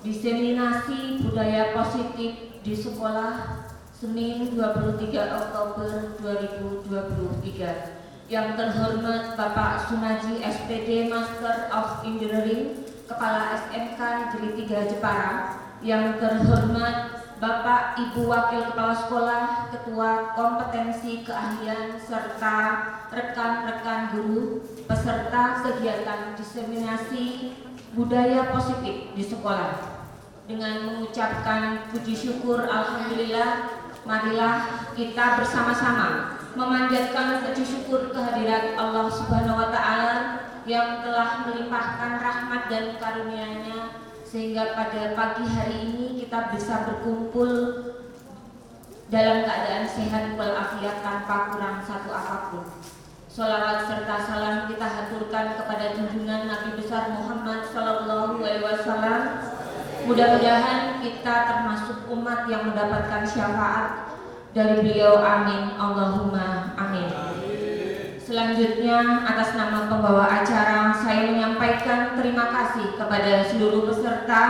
Diseminasi budaya positif di sekolah, Senin 23 Oktober 2023. Yang terhormat Bapak Sunaji SPD Master of Engineering, Kepala SMK Negeri 3 Jepara. Yang terhormat Bapak Ibu Wakil Kepala Sekolah, Ketua Kompetensi Keahlian, serta rekan-rekan guru peserta kegiatan diseminasi budaya positif di sekolah. Dengan mengucapkan puji syukur Alhamdulillah, marilah kita bersama-sama memanjatkan puji syukur kehadirat Allah Subhanahu wa Ta'ala yang telah melimpahkan rahmat dan karunia-Nya sehingga pada pagi hari ini kita bisa berkumpul dalam keadaan sehat walafiat tanpa kurang satu apapun. Sholawat serta salam kita haturkan kepada junjungan Nabi besar Muhammad Sallallahu Alaihi Wasallam. Mudah-mudahan kita termasuk umat yang mendapatkan syafaat dari beliau. Amin, Allahumma amin. Selanjutnya, atas nama pembawa acara, saya menyampaikan terima kasih kepada seluruh peserta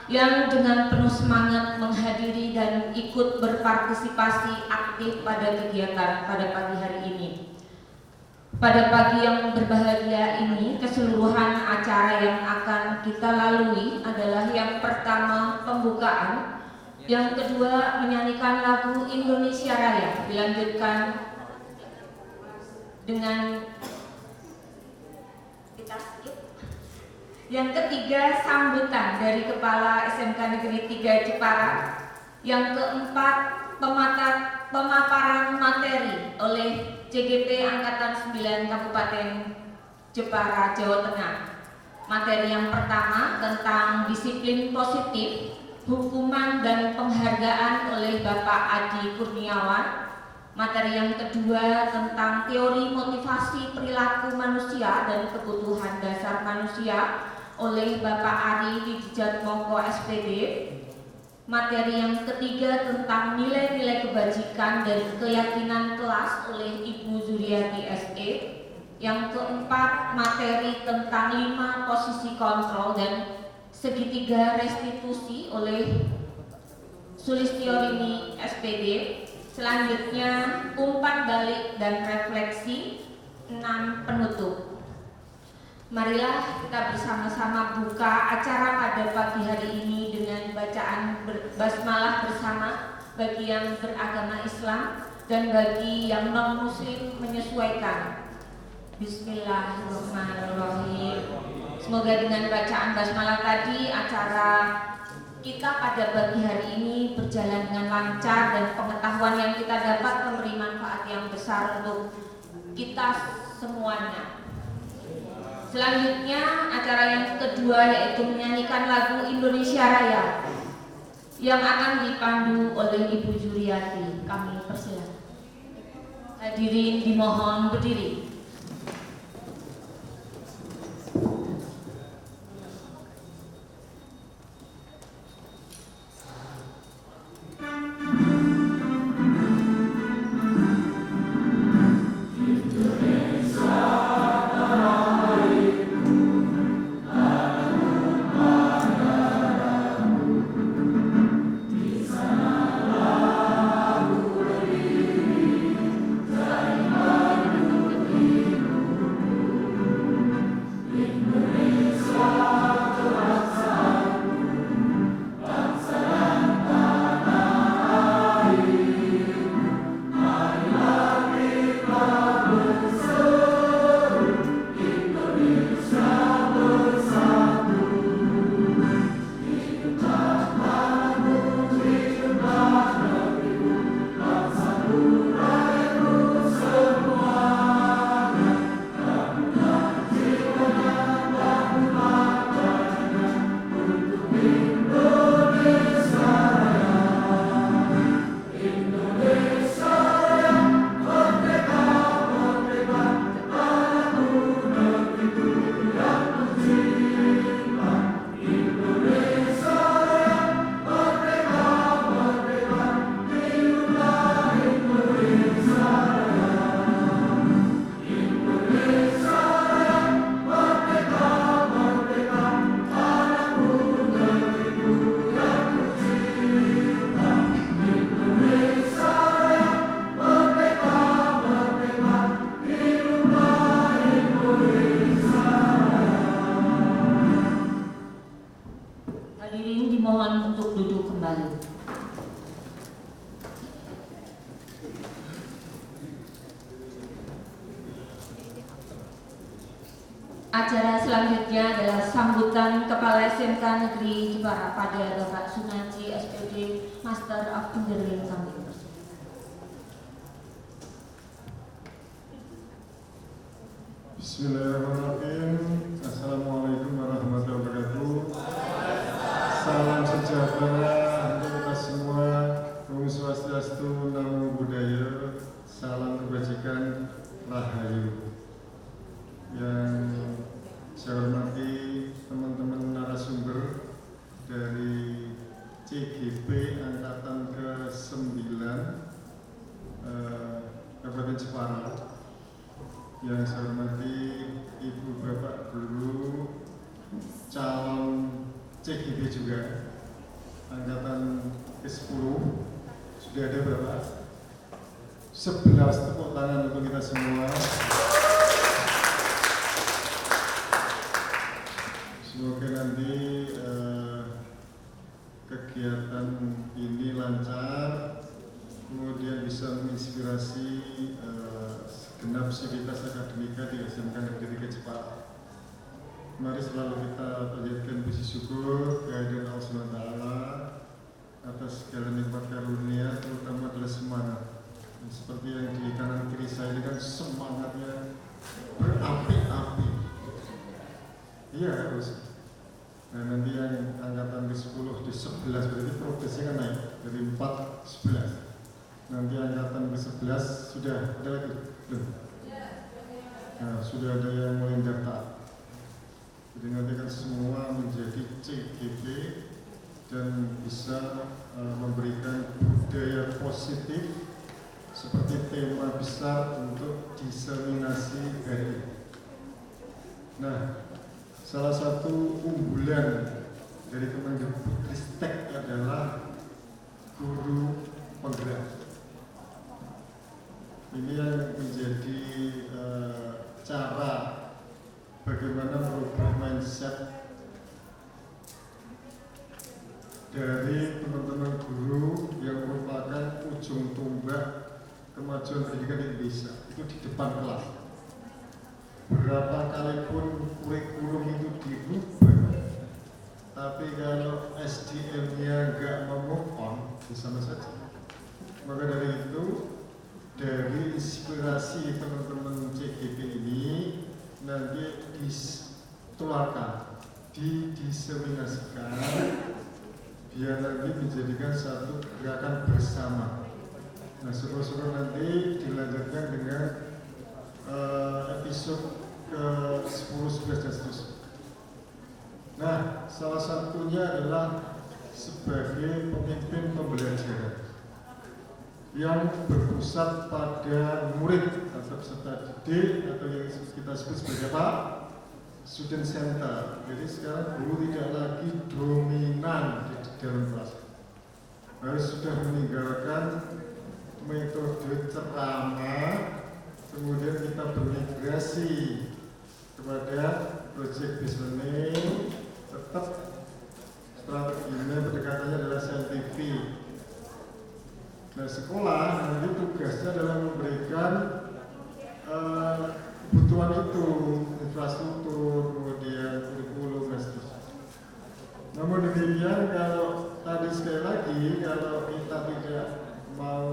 yang dengan penuh semangat menghadiri dan ikut berpartisipasi aktif pada kegiatan pada pagi hari ini. Pada pagi yang berbahagia ini, keseluruhan acara yang akan kita lalui adalah yang pertama pembukaan, yang kedua menyanyikan lagu Indonesia Raya, dilanjutkan dengan kita skip. Yang ketiga sambutan dari Kepala SMK Negeri 3 Jepara. Yang keempat pemaparan materi oleh CGP Angkatan 9 Kabupaten Jepara, Jawa Tengah. Materi yang pertama tentang disiplin positif, hukuman dan penghargaan oleh Bapak Adi Kurniawan. Materi yang kedua tentang teori motivasi perilaku manusia dan kebutuhan dasar manusia oleh Bapak Ari Wijatmoko SPD. Materi yang ketiga tentang nilai-nilai kebajikan dan keyakinan kelas oleh Ibu Zuriati SE. Yang keempat materi tentang 5 posisi kontrol dan segitiga restitusi oleh Sulistiorini SPD. Selanjutnya umpan balik dan refleksi 6 penutup. Marilah kita bersama-sama buka acara pada pagi hari ini dengan bacaan basmalah bersama bagi yang beragama Islam dan bagi yang non-muslim menyesuaikan. Bismillahirrahmanirrahim. Semoga dengan bacaan basmalah tadi acara kita pada pagi hari ini berjalan dengan lancar dan pengetahuan yang kita dapat memberi manfaat yang besar untuk kita semuanya. Selanjutnya acara yang kedua yaitu menyanyikan lagu Indonesia Raya yang akan dipandu oleh Ibu Zuriati. Kami persilakan. Hadirin dimohon berdiri. Acara selanjutnya adalah sambutan Kepala SMK Negeri Jepara pada Bapak Sunaji SPD Master of Engineering Samping. Bismillahirrahmanirrahim. Assalamualaikum warahmatullahi wabarakatuh. Salam sejahtera untuk kita semua. Om Swastiastu, Namo Buddhaya. Salam kebajikan, Rahayu. Yang saya hormati teman-teman narasumber dari CGP Angkatan ke-9 Kabupaten Jepara. Yang saya hormati Ibu Bapak Guru calon CGP juga Angkatan ke-10. Sudah ada berapa? 11 tepuk tangan untuk kita semua. Semoga nanti kegiatan ini lancar, kemudian bisa menginspirasi segenap sivitas akademika di SMK Negeri 3 Jepara. Mari selalu kita panjatkan puji syukur kehadiran Allah SWT atas segala nikmat karunia, terutama adalah semangat. Dan seperti yang di kanan kiri saya ini kan semangatnya berapi-api. Iya harus. Nah nanti yang angkatan ke-10 di 11 berarti progresnya kan naik dari 4 ke 11. Nanti angkatan ke-11 sudah ada lagi belum? Nah sudah ada yang mulai daftar. Jadi nanti kan semua menjadi CGP dan bisa memberikan budaya positif seperti tema besar untuk diseminasi hari. Nah, salah satu unggulan dari Kemendikbudristek adalah guru penggerak. Ini yang menjadi cara bagaimana merubah mindset dari teman-teman guru yang merupakan ujung tombak kemajuan pendidikan Indonesia itu di depan kelas. Berapa kali pun kurikulum itu dirubah, tapi kalau SDM-nya nggak move on, sama saja. Maka dari itu, dari inspirasi teman-teman CGP ini nanti ditularkan, didiseminasikan, biar nanti menjadikan satu gerakan bersama. Nah, syukur-syukur nanti dilanjutkan dengan episode ke-10, 11 dan seterusnya. Nah, salah satunya adalah sebagai pemimpin pembelajaran yang berpusat pada murid atau peserta didik atau yang kita sebut sebagai apa? Student center. Jadi sekarang guru tidak lagi dominan di dalam kelas. Harus sudah meninggalkan metode ceramah, kemudian kita bermigrasi kepada project based learning. Tetap strateginya pendekatannya adalah saintifik. Nah, sekolah nanti tugasnya adalah memberikan kebutuhan itu, infrastruktur, kemudian kurikulum dan seterusnya. Namun demikian, kalau tadi sekali lagi, kalau kita tidak mau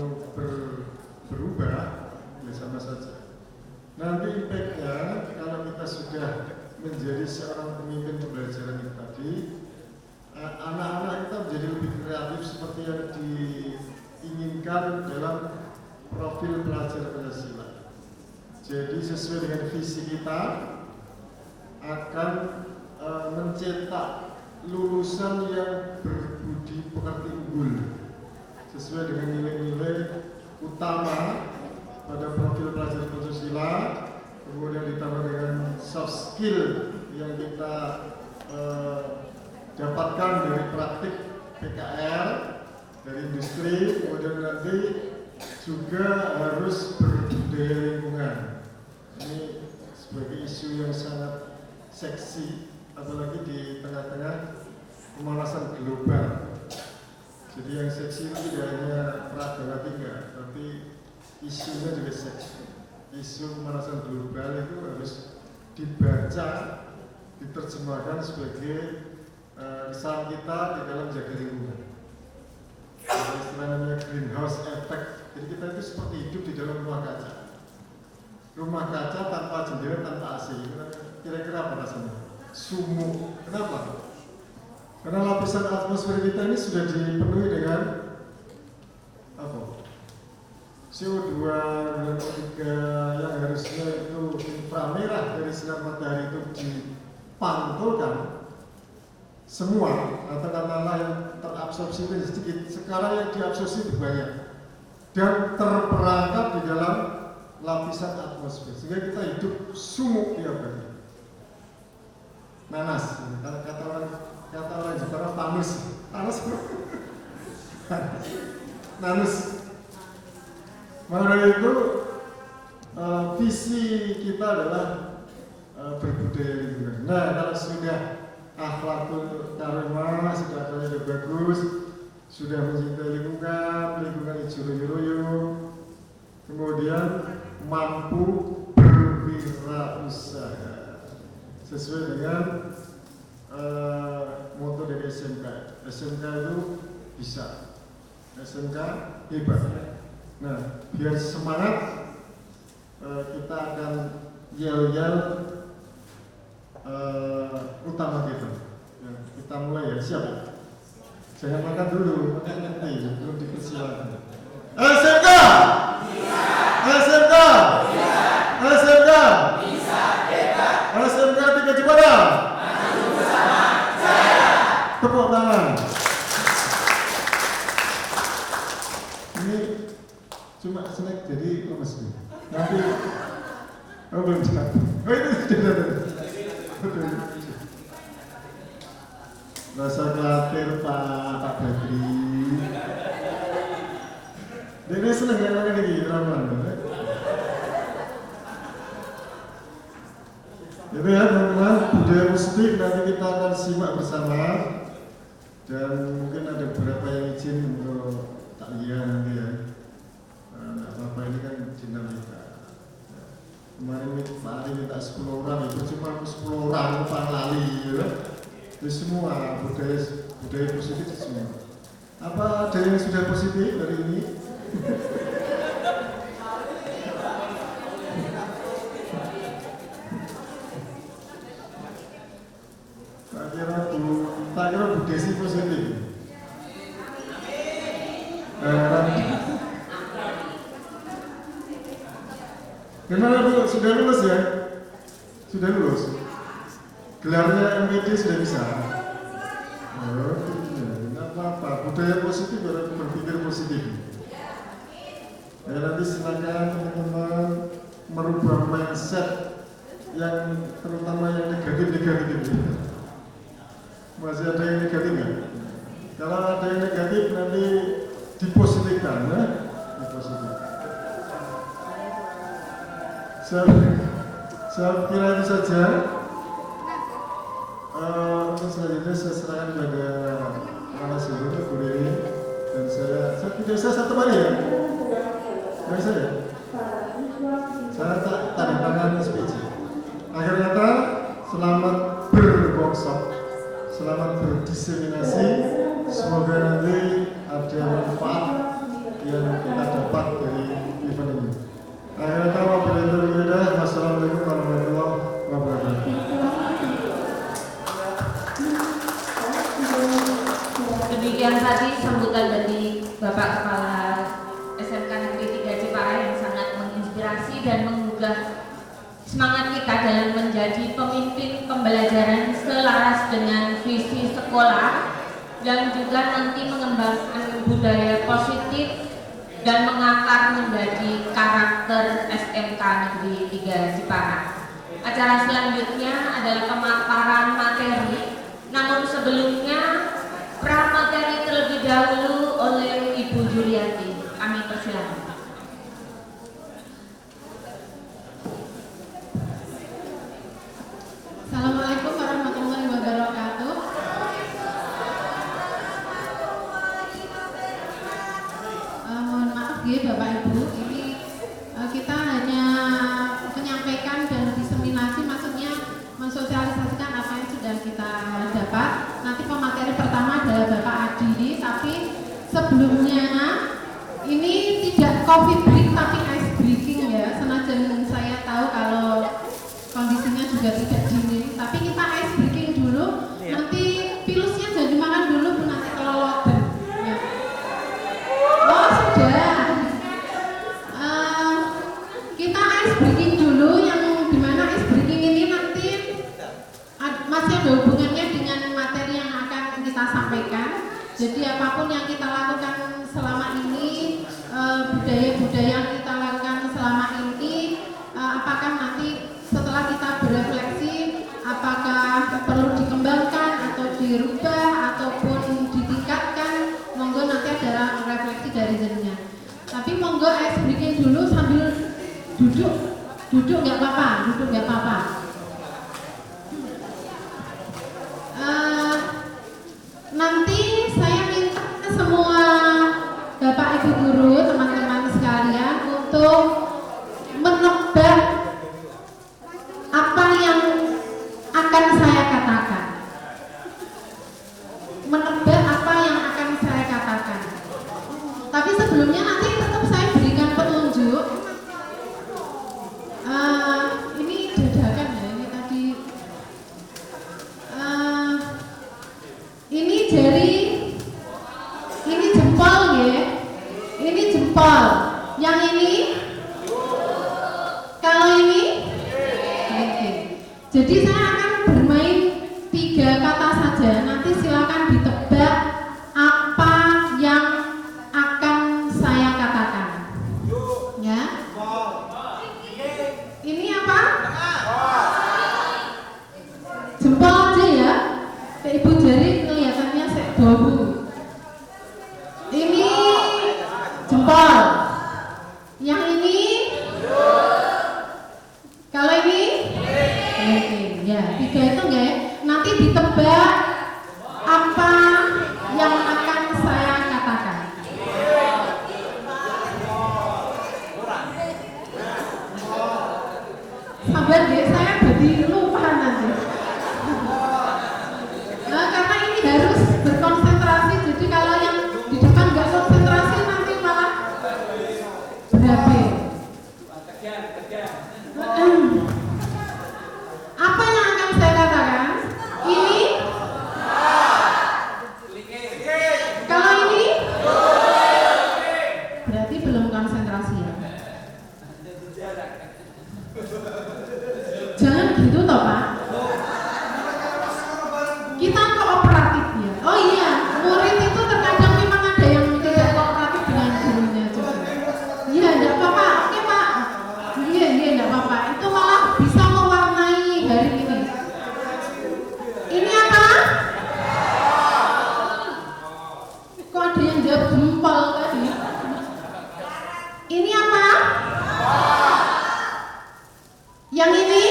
berubah, ya sama saja. Nanti impact-nya kalau kita sudah menjadi seorang pemimpin pembelajaran itu tadi, anak-anak kita menjadi lebih kreatif seperti yang diinginkan dalam profil pelajar Pancasila. Jadi sesuai dengan visi kita akan mencetak lulusan yang berbudi pekerti unggul sesuai dengan nilai-nilai utama pada profil pelajar Pancasila, kemudian ditambah dengan soft skill yang kita dapatkan dari praktik PKL, dari industri, kemudian nanti juga harus berbudaya lingkungan. Ini sebagai isu yang sangat seksi, apalagi di tengah-tengah pemanasan global. Jadi yang seksi itu tidak hanya peradaban tinggal, tapi isunya juga seksi. Isu pemanasan global itu harus dibaca kaca diterjemahkan sebagai kesalahan kita di dalam menjaga lingkungan. Istilahnya greenhouse effect. Jadi kita itu seperti hidup di dalam rumah kaca. Rumah kaca tanpa jendela, tanpa AC. Kira-kira apa rasanya? Sumuk. Kenapa? Karena lapisan atmosfer kita ini sudah dipenuhi dengan apa? CO2, CO3 yang harusnya itu inframerah dari sinar matahari itu dipantulkan semua, katakanlah yang terabsorpsi itu sedikit, sekarang yang diabsorpsi itu banyak dan terperangkap di dalam lapisan atmosfer sehingga kita hidup sumuk tiap hari. Nanas, kata orang Jepang panas, nanus. Maka itu visi kita adalah berbudaya lingkungan. Nah, kalau sudah akhlakul karimah, sudah akhlaknya bagus, sudah mencintai lingkungan hijau-royo, kemudian mampu berwirausaha sesuai dengan moto dari SMK. SMK itu bisa, SMK hebat. Nah, biar semangat kita akan yel-yel utama kita. Ya, kita mulai ya, siap ya? Jangan makan dulu, nanti belum dipersilakan. SMK! SMK! SMK! SMK 3 Jepara! Tepuk tangan. Ini cuma snack jadi lemes nih. Nanti belum cepat. Itu sudah. Rasa khawatir Pak Badri. Dia seneng ya makan ini ramuan. Itu ya teman-teman, budaya positif nanti kita akan simak bersama. Dan mungkin ada beberapa yang izin untuk takliah nanti ya. Nah, apa ini kan dinamika. Kemarin Pak Ari minta 10 orang, itu cuma 10 orang Pak Lali, ya. Itu semua budaya positif semua. Apa ada yang sudah positif dari ini? Tak kira Bu Desi positif. Gimana Bu? Sudah lulus ya? Sudah lulus? Gelarnya MPD sudah bisa? Oh, tidak apa-apa. Budaya positif berpikir positif. Ya, nanti silakan teman-teman merubah mindset yang terutama yang negatif-negatif. Masih ada yang negatif nggak? Kalau ada yang negatif nanti dipositifkan, ya? Dipositifkan. Saya kira itu saja. Untuk selanjutnya saya serahkan kepada narasumber Bu Dewi dan saya tidak saya satu kali ya. Dari saya. Saya tanda tangan SPC. Akhir kata, selamat berworkshop. Selamat berdiseminasi, semoga nanti ada manfaat yang kita dapat dari event ini. Akhirnya wassalamualaikum warahmatullahi wabarakatuh. Demikian tadi sambutan dari Bapak Kepala SMK Negeri 3 Jepara yang sangat menginspirasi dan menggugah semangat kita dalam menjadi pemimpin pembelajaran selaras dengan visi sekolah dan juga nanti mengembangkan budaya positif dan mengakar menjadi karakter SMK Negeri 3 Jepara. Acara selanjutnya adalah pemaparan materi, namun sebelumnya pramateri terlebih dahulu oleh Ibu Juliati. Kami persilakan. Assalamualaikum warahmatullahi wabarakatuh. Mohon maaf ya Bapak Ibu, ini kita hanya menyampaikan dan diseminasi, maksudnya sebelumnya ini tidak coffee break tapi ice breaking ya. Senajan saya tahu kalau kondisinya juga tidak dingin, tapi kita ice breaking dulu. Nanti pilusnya jangan dimakan dulu, Bu, nanti kelolotan. Ya. Oh sudah. Kita ice breaking dulu, yang dimana ice breaking ini nanti masih ada hubungannya dengan materi yang akan kita sampaikan. Jadi apapun yang kita lakukan selama ini, budaya-budaya yang kita lakukan selama ini, apakah nanti setelah kita berefleksi, apakah perlu dikembangkan atau dirubah ataupun ditingkatkan, monggo nanti ada refleksi dari jenengan. Tapi monggo ice breaking dulu sambil duduk nggak apa-apa. Nanti saya minta semua Bapak Ibu guru, teman-teman sekalian untuk menebak apa yang akan saya katakan. Tapi sebelumnya nanti tetap saya berikan petunjuk. Ini dadakan ya, ini tadi. Ini jari, ini jempol ya, ini jempol. Yang ini, kalau ini, oke. Jadi saya akan bermain 3 kata saja. Nanti silakan ditebak apa yang akan saya katakan. Ya. Ini apa? Jempol aja ya. Ibu jari kelihatannya bau. Ini jempol. Yang ini? Kalau ini? Oke, ya. 3 itu enggak ya? Nanti ditebak apa yang akan saya katakan. Sabar deh, saya jadi lupa nanti. Karena ini harus berkonsentrasi, jadi kalau yang di depan nggak konsentrasi nanti malah berabe. Apa yang akan saya katakan? Ini? Kalau ini? Berarti belum konsentrasi ya? Jangan gitu toh Pak. Kita kooperatif ya. Oh iya, murid itu terkadang memang ada yang tidak kooperatif dengan gurunya juga. Iya, enggak apa-apa. Oke Pak. Iya, enggak apa-apa. Itu malah bisa mewarnai hari ini. Ini apa? Kok ada yang jawab jempol tadi? Ini apa? Yang ini?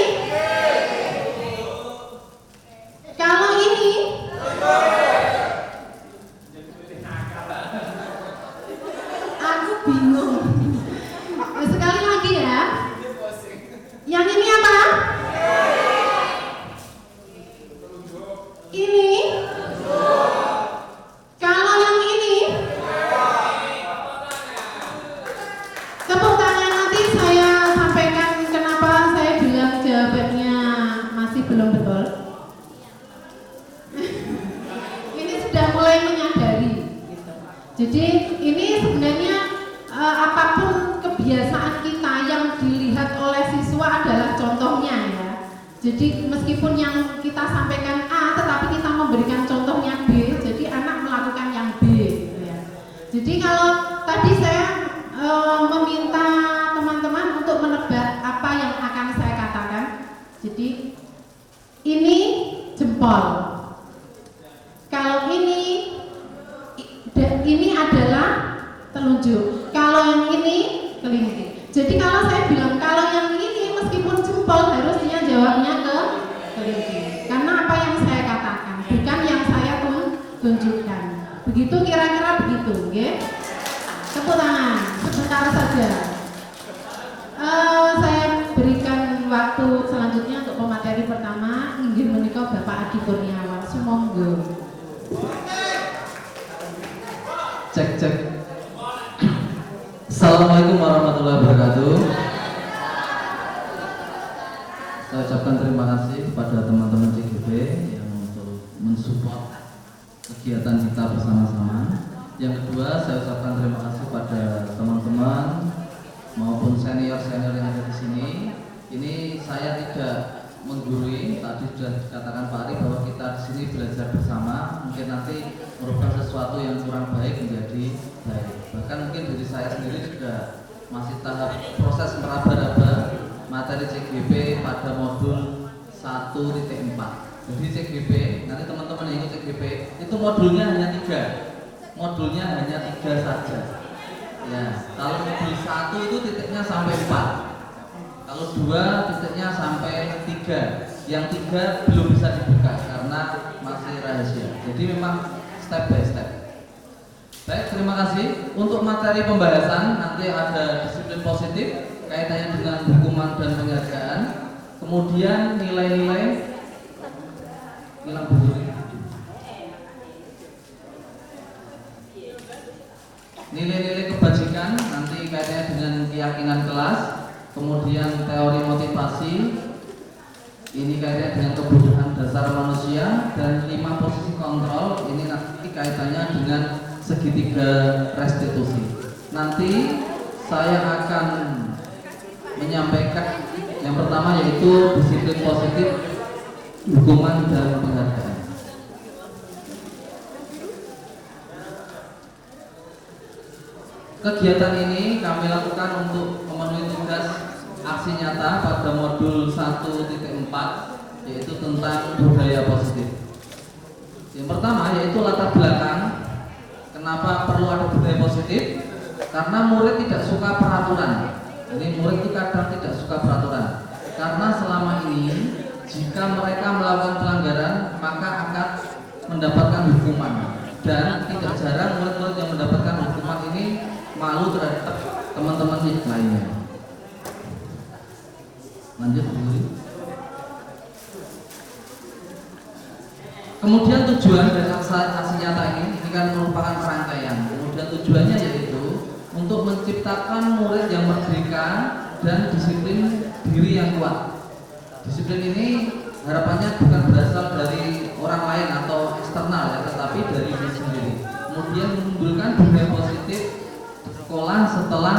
Kalau ini? Aku bingung. Sekali lagi ya. Yang ini apa? Ini? Kalau yang ini? Tepuk tangan, nanti saya sampaikan kenapa saya bilang jawabannya masih belum betul. Ini sudah mulai menyadari gitu. Jadi ini sebenarnya apapun kebiasaan kita yang dilihat oleh siswa adalah contohnya ya. Jadi meskipun yang kita sampaikan A tetapi kita memberikan contohnya B, jadi anak melakukan yang B gitu ya. Jadi kalau tadi saya meminta teman-teman untuk menebak apa yang akan saya katakan. Jadi ini jempol. Kalau ini adalah telunjuk. Kalau yang ini kelingking. Jadi kalau saya bilang kalau yang ini meskipun jempol harusnya jawabnya ke kelingking. Karena apa yang saya katakan, bukan yang saya tunjukkan. Begitu kira-kira begitu, ya? Tepuk tangan, sebentar saja. Saya berikan waktu selanjutnya untuk pemateri pertama, inggih menika Bapak Adi Kurniawan. Sumangga. Cek. Assalamualaikum warahmatullahi wabarakatuh. Saya ucapkan terima kasih kepada teman-teman CGP yang untuk mensupport kegiatan kita bersama-sama. Yang kedua, saya ucapkan terima kasih pada teman-teman maupun senior-senior yang ada di sini. Ini saya tidak menggurui, tadi sudah dikatakan Pak Ari bahwa kita di sini belajar bersama. Mungkin nanti merubah sesuatu yang kurang baik menjadi baik. Bahkan mungkin dari saya sendiri juga masih tahap proses meraba-raba materi CGP pada modul 1.4. Jadi CGP, nanti teman-teman yang ikut CGP itu modulnya hanya 3. Modulnya hanya 3 saja. Ya, kalau modul 1 itu titiknya sampai 4. Kalau 2 titiknya sampai 3. Yang 3 belum bisa dibuka karena masih rahasia. Jadi memang step by step. Baik, terima kasih. Untuk materi pembahasan nanti ada disiplin positif kaitannya dengan hukuman dan penghargaan. Kemudian nilai-nilai hilang berduri. Nilai-nilai kebajikan nanti kaitannya dengan keyakinan kelas. Kemudian teori motivasi. Ini kaitannya dengan kebutuhan dasar manusia. Dan 5 posisi kontrol. Ini nanti kaitannya dengan segitiga restitusi. Nanti saya akan menyampaikan yang pertama yaitu disiplin positif, hukuman dan penghargaan. Kegiatan ini kami lakukan untuk memenuhi tugas aksi nyata pada modul 1.4 yaitu tentang budaya positif. Yang pertama yaitu latar belakang. Kenapa perlu ada budaya positif? Karena murid tidak suka peraturan. Ini murid itu kadang tidak suka peraturan. Karena selama ini jika mereka melakukan pelanggaran maka akan mendapatkan hukuman. Dan tidak jarang murid-murid yang mendapatkan hukuman ini malu terhadap teman-teman yang lainnya. Lanjut dulu. Kemudian tujuan dari aksi nyata ini kan merupakan rangkaian. Kemudian tujuannya yaitu untuk menciptakan murid yang merdeka dan disiplin diri yang kuat. Disiplin ini harapannya bukan berasal dari orang lain atau eksternal ya, tetapi dari diri sendiri. Kemudian menimbulkan budaya positif sekolah setelah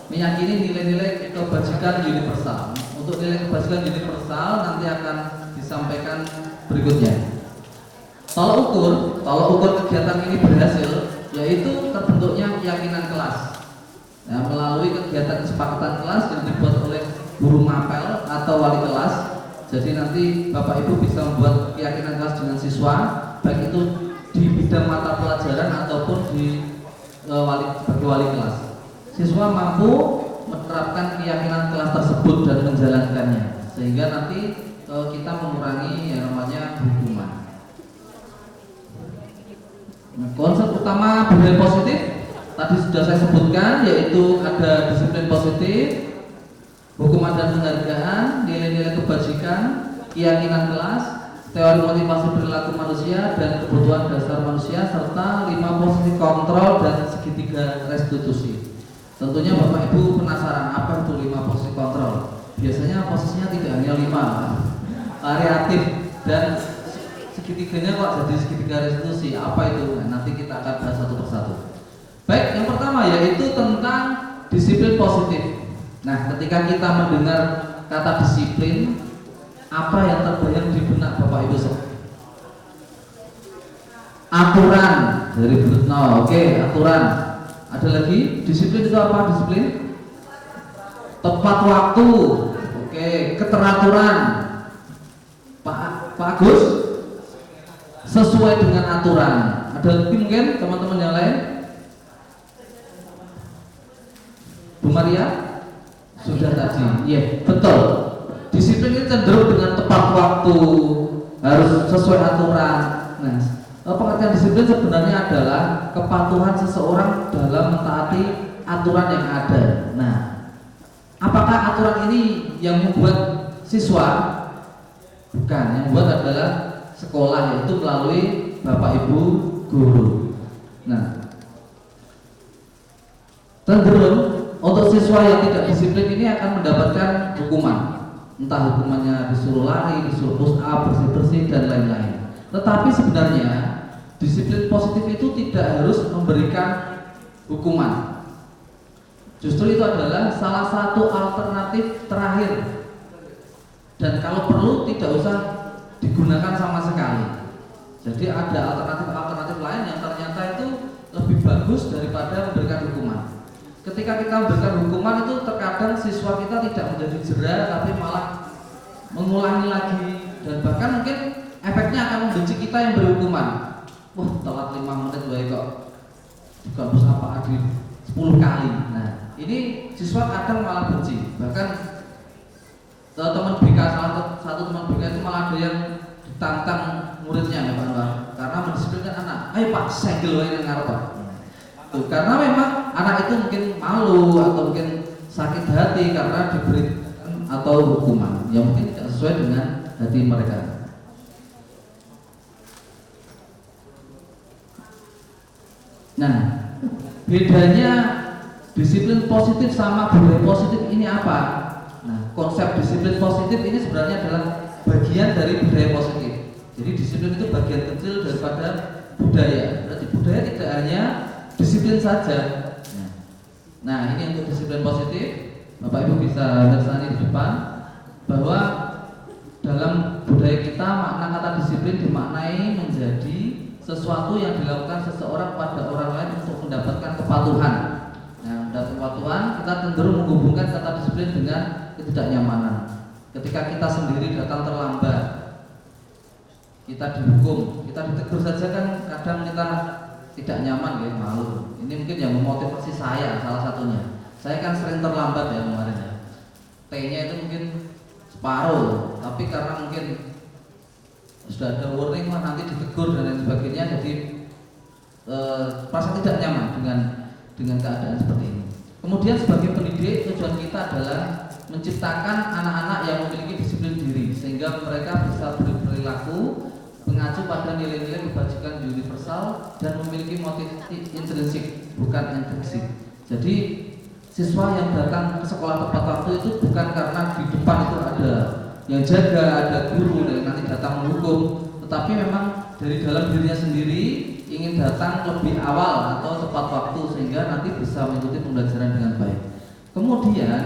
meyakini nilai-nilai kebajikan universal. Untuk nilai kebajikan universal nanti akan disampaikan berikutnya. Tolak ukur kegiatan ini berhasil yaitu terbentuknya keyakinan kelas. Nah, melalui kegiatan kesepakatan kelas yang dibuat oleh guru mapel atau wali kelas. Jadi nanti Bapak Ibu bisa membuat keyakinan kelas dengan siswa, baik itu di bidang mata pelajaran ataupun di sebagai wali kelas. Siswa mampu menerapkan keyakinan kelas tersebut dan menjalankannya, sehingga nanti kita mengurangi yang namanya hukuman. Konsep utama budaya positif tadi sudah saya sebutkan, yaitu ada disiplin positif, hukuman dan penghargaan, nilai-nilai kebajikan, keyakinan kelas, teori motivasi perilaku manusia dan kebutuhan dasar manusia, serta 5 posisi kontrol dan segitiga restitusi. Tentunya Bapak Ibu penasaran apa itu 5 posisi kontrol? Biasanya posisinya tidak hanya 5, variatif, dan segitiganya kok jadi segitiga restitusi. Apa itu? Nah, nanti kita akan bahas satu persatu. Baik, yang pertama yaitu tentang disiplin positif. Nah, ketika kita mendengar kata disiplin, apa yang terbayang di benak Bapak Ibu? Aturan dari Brutno. Oke, aturan. Ada lagi, disiplin itu apa? Disiplin tepat waktu. Oke, keteraturan. Pak Agus, sesuai dengan aturan. Ada lagi mungkin teman-teman yang lain? Bu Maria? Sudah tadi. Iya, betul. Disiplin ini cenderung dengan tepat waktu, harus sesuai aturan. Nah, pengertian disiplin sebenarnya adalah kepatuhan seseorang dalam mentaati aturan yang ada. Nah, apakah aturan ini yang membuat siswa? Bukan, yang membuat adalah sekolah, yaitu melalui Bapak Ibu guru. Nah, cenderung untuk siswa yang tidak disiplin ini akan mendapatkan hukuman, entah hukumannya disuruh lari, disuruh push up, bersih-bersih dan lain-lain. Tetapi sebenarnya disiplin positif itu tidak harus memberikan hukuman. Justru itu adalah salah satu alternatif terakhir, dan kalau perlu tidak usah digunakan sama sekali. Jadi ada alternatif-alternatif lain yang ternyata itu lebih bagus daripada memberikan hukuman. Ketika kita memberikan hukuman itu terkadang siswa kita tidak menjadi jera, tapi malah mengulangi lagi, dan bahkan mungkin efeknya akan membenci kita yang beri hukuman. Wah, telat 5 menit baik kok juga bisa Pak Adi 10 kali. Nah, ini siswa kadang malah benci. Bahkan teman BK, salah satu teman BK itu malah ada yang ditantang muridnya ya Pak Anwar, karena mendisiplinkan anak. Ayo Pak, segel wae nang ngarep Pak. Tuh, karena memang anak itu mungkin malu atau mungkin sakit hati karena diberi atau hukuman yang mungkin tidak sesuai dengan hati mereka. Nah, bedanya disiplin positif sama budaya positif ini apa? Nah, konsep disiplin positif ini sebenarnya adalah bagian dari budaya positif. Jadi disiplin itu bagian kecil daripada budaya. Berarti budaya tidak hanya disiplin saja. Nah, ini untuk disiplin positif, Bapak Ibu bisa lihat di depan bahwa dalam budaya kita makna kata disiplin dimaknai menjadi sesuatu yang dilakukan seseorang pada orang lain untuk mendapatkan kepatuhan. Nah, mendapat kepatuhan kita cenderung menghubungkan kata disiplin dengan ketidaknyamanan. Ketika kita sendiri datang terlambat, kita dihukum, kita ditegur saja kan kadang kita tidak nyaman ya, malu. Ini mungkin yang memotivasi saya salah satunya. Saya kan sering terlambat ya kemarin ya. T-nya itu mungkin separuh, tapi karena mungkin sudah ada warning wah nanti ditegur dan lain sebagainya, jadi merasa tidak nyaman dengan keadaan seperti ini. Kemudian sebagai pendidik tujuan kita adalah menciptakan anak-anak yang memiliki disiplin diri sehingga mereka bisa berperilaku mengacu pada nilai-nilai kebajikan universal dan memiliki motivasi intrinsik bukan intrinsik. Jadi siswa yang datang ke sekolah tepat waktu itu bukan karena di depan itu ada yang jaga, ada guru dan nanti datang menghukum, tetapi memang dari dalam dirinya sendiri ingin datang lebih awal atau tepat waktu sehingga nanti bisa mengikuti pembelajaran dengan baik. Kemudian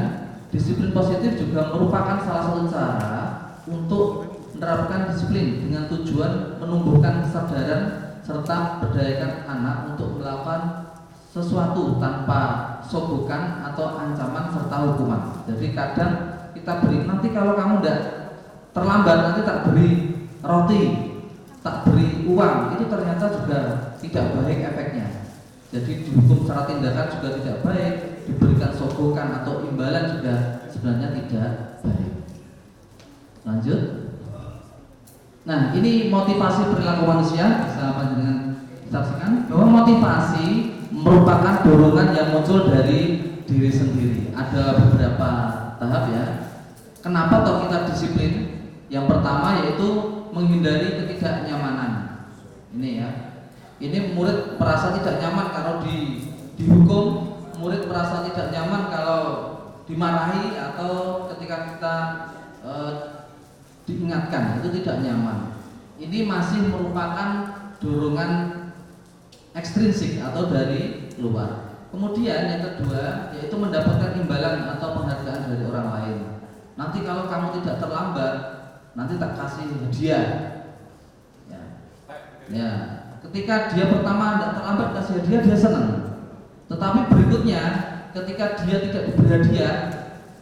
disiplin positif juga merupakan salah satu cara untuk menerapkan disiplin dengan tujuan menumbuhkan kesadaran serta berdayakan anak untuk melakukan sesuatu tanpa sogokan atau ancaman serta hukuman. Jadi kadang kita beri, nanti kalau kamu tidak terlambat nanti tak beri roti, tak beri uang, itu ternyata juga tidak baik efeknya. Jadi dihukum secara tindakan juga tidak baik, diberikan sogokan atau imbalan juga sebenarnya tidak baik. Lanjut. Nah, ini motivasi perilaku manusia, bisa panjenengan saksikan bahwa motivasi merupakan dorongan yang muncul dari diri sendiri. Ada beberapa tahap ya. Kenapa toh kita disiplin? Yang pertama yaitu menghindari ketidaknyamanan. Ini ya. Ini murid merasa tidak nyaman kalau dihukum, murid merasa tidak nyaman kalau dimarahi atau ketika kita diingatkan, itu tidak nyaman. Ini masih merupakan dorongan ekstrinsik atau dari luar. Kemudian yang kedua yaitu mendapatkan imbalan atau penghargaan dari orang lain. Nanti kalau kamu tidak terlambat, nanti tak kasih hadiah. Ya. Ketika dia pertama tidak terlambat kasih hadiah, dia senang. Tetapi berikutnya ketika dia tidak diberi hadiah,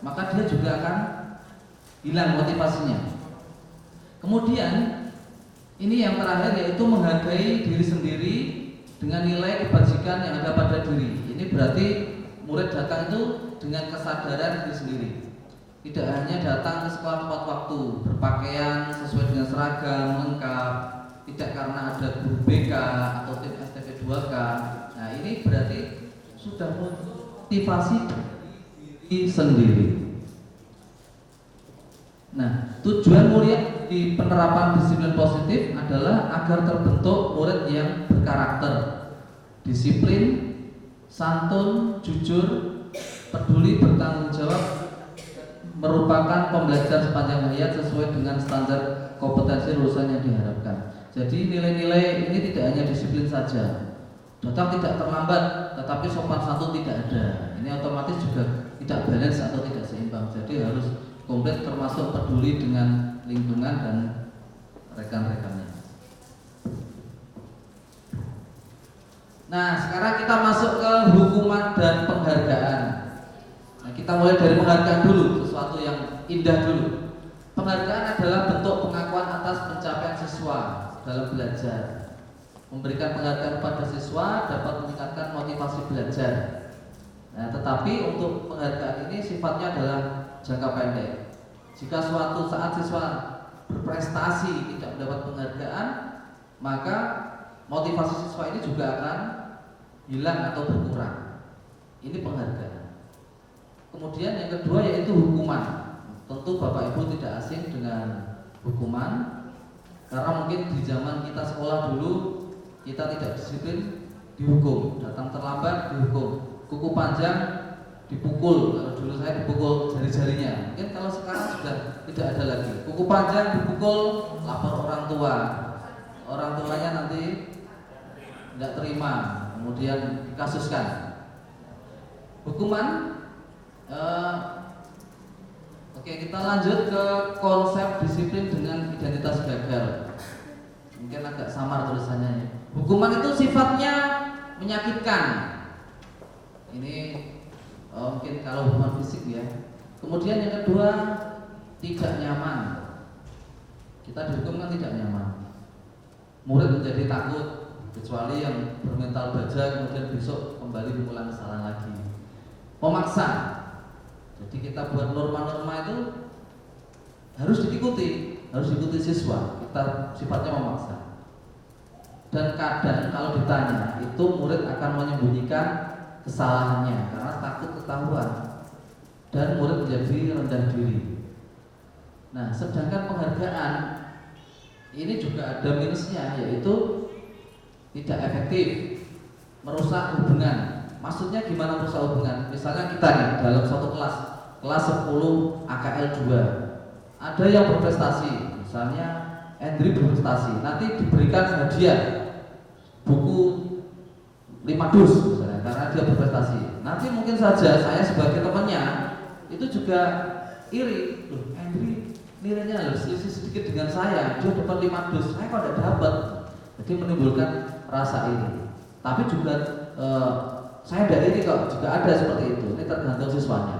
maka dia juga akan hilang motivasinya. Kemudian ini yang terakhir yaitu menghargai diri sendiri dengan nilai kebajikan yang ada pada diri. Ini berarti murid datang itu dengan kesadaran diri sendiri. Tidak hanya datang ke sekolah tepat waktu, berpakaian sesuai dengan seragam lengkap, tidak karena ada guru BK atau tim STP 2K. Nah, ini berarti sudah motivasi diri sendiri. Nah, tujuan murid di penerapan disiplin positif adalah agar terbentuk murid yang berkarakter, disiplin, santun, jujur, peduli, bertanggung jawab merupakan pembelajaran sepanjang hayat sesuai dengan standar kompetensi lulusan yang diharapkan. Jadi nilai-nilai ini tidak hanya disiplin saja. Datang tidak terlambat, tetapi sopan santun tidak ada. Ini otomatis juga tidak balance atau tidak seimbang. Jadi harus komplit, termasuk peduli dengan lingkungan dan rekan-rekannya. Nah, sekarang kita masuk ke hukuman dan penghargaan. Nah, kita mulai dari penghargaan dulu, sesuatu yang indah dulu. Penghargaan adalah bentuk pengakuan atas pencapaian siswa dalam belajar. Memberikan penghargaan pada siswa dapat meningkatkan motivasi belajar. Nah, tetapi untuk penghargaan ini sifatnya adalah jangka pendek. Jika suatu saat siswa berprestasi tidak mendapat penghargaan, maka motivasi siswa ini juga akan hilang atau berkurang. Ini penghargaan. Kemudian yang kedua yaitu hukuman. Tentu Bapak Ibu tidak asing dengan hukuman, karena mungkin di zaman kita sekolah dulu kita tidak disiplin, dihukum. Datang terlambat, dihukum. Kuku panjang, dipukul. Kalau dulu saya dipukul jari-jarinya. Mungkin kalau sekarang sudah tidak ada lagi. Kuku panjang, dipukul, lapor orang tua. Orang tuanya nanti tidak terima, kemudian dikasuskan. Hukuman. Oke, kita lanjut ke konsep disiplin dengan identitas gagal. Mungkin agak samar tulisannya. Hukuman itu sifatnya menyakitkan. Ini mungkin kalau hukuman fisik ya. Kemudian yang kedua, tidak nyaman. Kita dihukum kan tidak nyaman. Murid menjadi takut, kecuali yang bermental baja kemudian besok kembali mengulang kesalahan lagi. Memaksa. Jadi kita buat norma-norma itu harus diikuti siswa. Kita sifatnya memaksa. Dan kadang kalau ditanya, itu murid akan menyembunyikan kesalahannya karena takut ketahuan, dan murid menjadi rendah diri. Nah, sedangkan penghargaan ini juga ada minusnya, yaitu tidak efektif, merusak hubungan. Maksudnya gimana merusak hubungan? Misalnya kita nih dalam suatu kelas 10 AKL 2, ada yang berprestasi, misalnya Andri berprestasi, nanti diberikan hadiah buku 5 dus misalnya, karena dia berprestasi. Nanti mungkin saja saya sebagai temannya itu juga iri, loh Andri nilainya harus selisih sedikit dengan saya, dia dapat 5 dus, saya kok tidak dapat. Jadi menimbulkan rasa iri. Tapi juga saya tidak iri kok, juga ada seperti itu. Ini tergantung siswanya.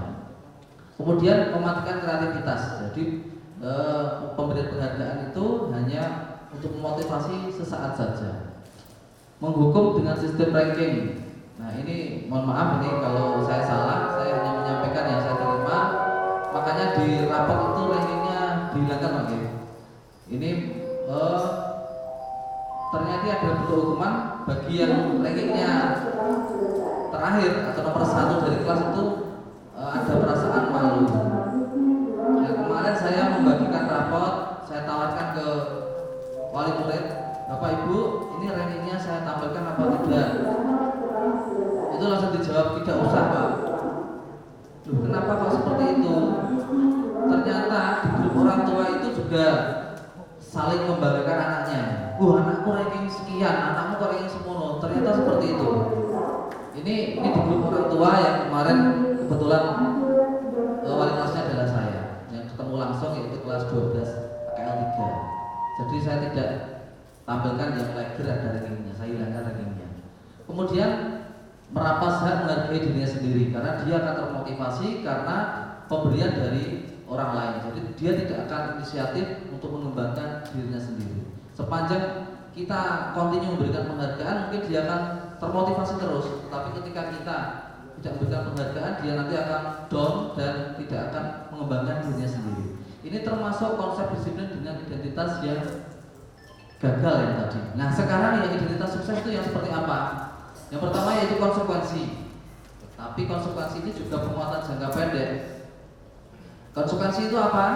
Kemudian mematikan kreativitas. Jadi pemberian penghargaan itu hanya untuk memotivasi sesaat saja. Menghukum dengan sistem ranking. Nah ini mohon maaf ini kalau saya salah, saya hanya menyampaikan yang saya terima. Makanya di rapat itu rankingnya dihilangkan lagi. Ini ternyata ada bentuk hukuman bagi yang rankingnya terakhir atau nomor 1 dari kelas itu ada perasaan malu. Ya, kemarin saya membagikan rapot, saya tawarkan ke wali murid, Bapak Ibu, ini rankingnya saya tampilkan apa tidak? Itu langsung dijawab, tidak usah Pak. Loh, kenapa kok seperti itu? Ternyata di grup orang tua itu juga saling membanggakan anaknya. Anakku ranking sekian, anakmu kok ranking semono. Ternyata seperti itu. Ini di grup orang tua yang kemarin kebetulan wali kelasnya adalah saya, yang ketemu langsung yaitu kelas 12 AKL 3. Jadi saya tidak tampilkan yang lager ada rankingnya, saya hilangkan rankingnya. Kemudian merampas hak menghargai dirinya sendiri karena dia akan termotivasi karena pemberian dari orang lain. Jadi dia tidak akan inisiatif untuk mengembangkan dirinya sendiri. Sepanjang kita kontinu memberikan penghargaan, mungkin dia akan termotivasi terus. Tapi ketika kita tidak memberikan penghargaan, dia nanti akan down dan tidak akan mengembangkan dirinya sendiri. Ini termasuk konsep disiplin dengan identitas yang gagal yang tadi. Nah sekarang yang identitas sukses itu yang seperti apa? Yang pertama yaitu konsekuensi. Tapi konsekuensi ini juga penguatan jangka pendek. Konsekuensi itu apa?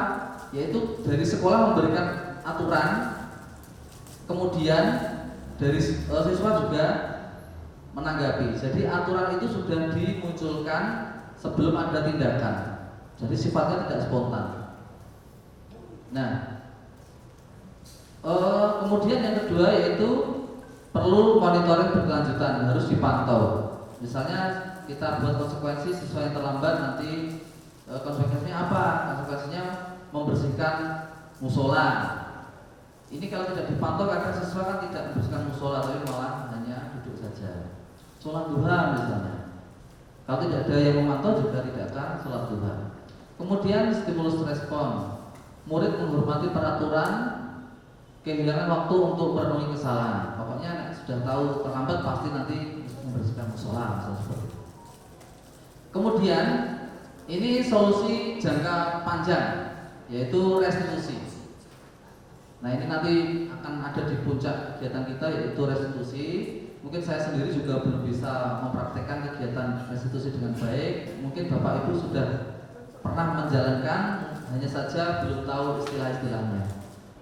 Yaitu dari sekolah memberikan aturan, kemudian dari siswa juga menanggapi. Jadi aturan itu sudah dimunculkan sebelum ada tindakan. Jadi sifatnya tidak spontan. Nah, kemudian yang kedua yaitu perlu monitoring berkelanjutan, harus dipantau. Misalnya kita buat konsekuensi siswa yang terlambat, nanti konsekuensinya apa? Konsekuensinya membersihkan musola. Ini kalau tidak dipantau, kadang siswa kan tidak membersihkan musola, tapi malah hanya duduk saja. Sholat duha misalnya, kalau tidak ada yang memantau juga tidak akan sholat duha. Kemudian stimulus respon, murid menghormati peraturan, kehilangan waktu untuk merenungi kesalahan. Pokoknya sudah tahu terlambat pasti nanti membersihkan musola, seperti itu. Kemudian ini solusi jangka panjang, yaitu restitusi. Nah, ini nanti akan ada di puncak kegiatan kita, yaitu restitusi. Mungkin saya sendiri juga belum bisa mempraktekkan kegiatan restitusi dengan baik. Mungkin Bapak Ibu sudah pernah menjalankan, hanya saja belum tahu istilah-istilahnya.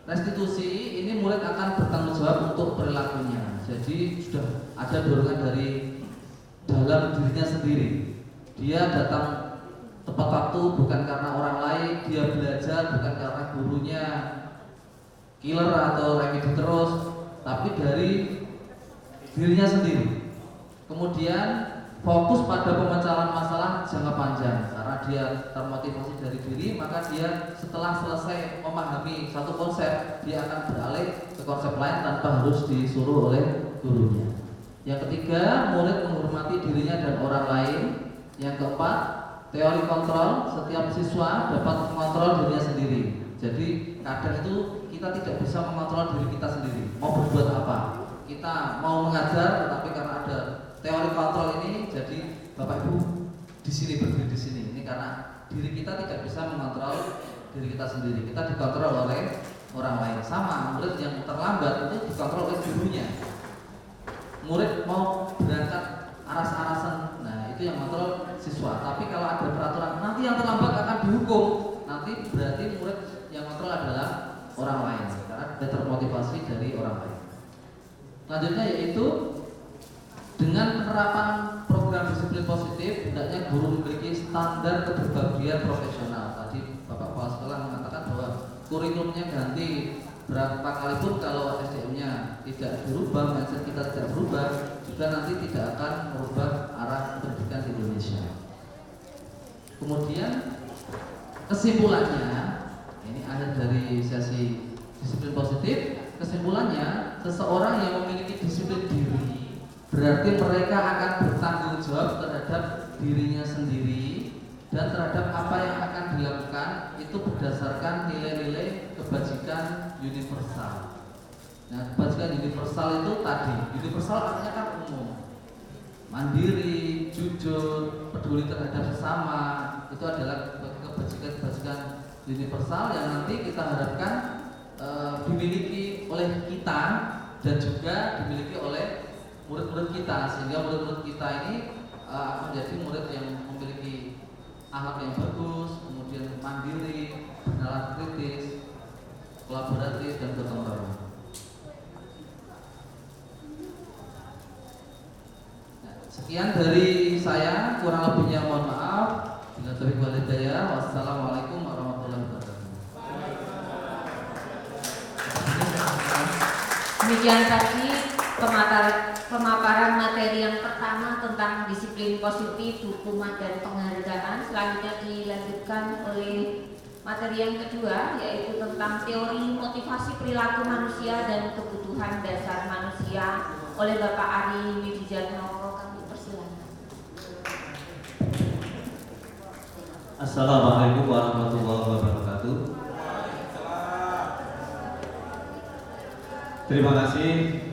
Restitusi ini murid akan bertanggung jawab untuk perilakunya. Jadi sudah ada dorongan dari dalam dirinya sendiri. Dia datang tepat waktu bukan karena orang lain, dia belajar bukan karena gurunya killer atau remedi terus, tapi dari dirinya sendiri. Kemudian fokus pada pemecahan masalah jangka panjang, karena dia termotivasi dari diri, maka dia setelah selesai memahami satu konsep, dia akan beralih ke konsep lain tanpa harus disuruh oleh gurunya. Yang ketiga, murid menghormati dirinya dan orang lain. Yang keempat, teori kontrol, setiap siswa dapat mengontrol dirinya sendiri. Jadi kadang itu kita tidak bisa mengontrol diri kita sendiri, mau berbuat apa. Kita mau mengajar, tetapi karena ada teori kontrol ini, jadi Bapak Ibu di sini berdiri di sini. Ini karena diri kita tidak bisa mengontrol diri kita sendiri. Kita dikontrol oleh orang lain. Sama murid yang terlambat itu dikontrol oleh gurunya. Murid mau berangkat aras-arasan, nah itu yang mengontrol siswa. Tapi kalau ada peraturan nanti yang terlambat akan dihukum, nanti berarti murid yang mengontrol adalah orang lain, karena dia termotivasi dari orang lain. Selanjutnya yaitu dengan penerapan program disiplin positif, hendaknya guru memiliki standar keberbaktian profesional. Tadi Bapak Kepala Sekolah mengatakan bahwa kurikulumnya ganti berapa kali pun, kalau SDM-nya tidak dirubah, mindset kita tidak berubah, juga nanti tidak akan merubah arah pendidikan di Indonesia. Kemudian kesimpulannya, ini akhir dari sesi disiplin positif. Kesimpulannya, seseorang yang memiliki disiplin diri berarti mereka akan bertanggung jawab terhadap dirinya sendiri dan terhadap apa yang akan dilakukan itu berdasarkan nilai-nilai kebajikan universal. Nah, kebajikan universal itu tadi, universal artinya kan umum, mandiri, jujur, peduli terhadap sesama. Itu adalah kebajikan universal yang nanti kita harapkan dimiliki oleh kita dan juga dimiliki oleh murid-murid kita, sehingga murid-murid kita ini akan menjadi murid yang memiliki akhlak yang bagus, kemudian mandiri, bernalar kritis, kolaboratif, dan gotong royong. Sekian dari saya, kurang lebihnya mohon maaf. Bila taufiq wal hidayah, wassalamualaikum warahmatullahi wabarakatuh. Demikian tadi pemaparan materi yang pertama tentang disiplin positif, hukuman dan penghargaan. Selanjutnya dilanjutkan oleh materi yang kedua, yaitu tentang teori motivasi perilaku manusia dan kebutuhan dasar manusia oleh Bapak Ari Widijanto. Kami persilakan. Assalamualaikum warahmatullahi wabarakatuh. Terima kasih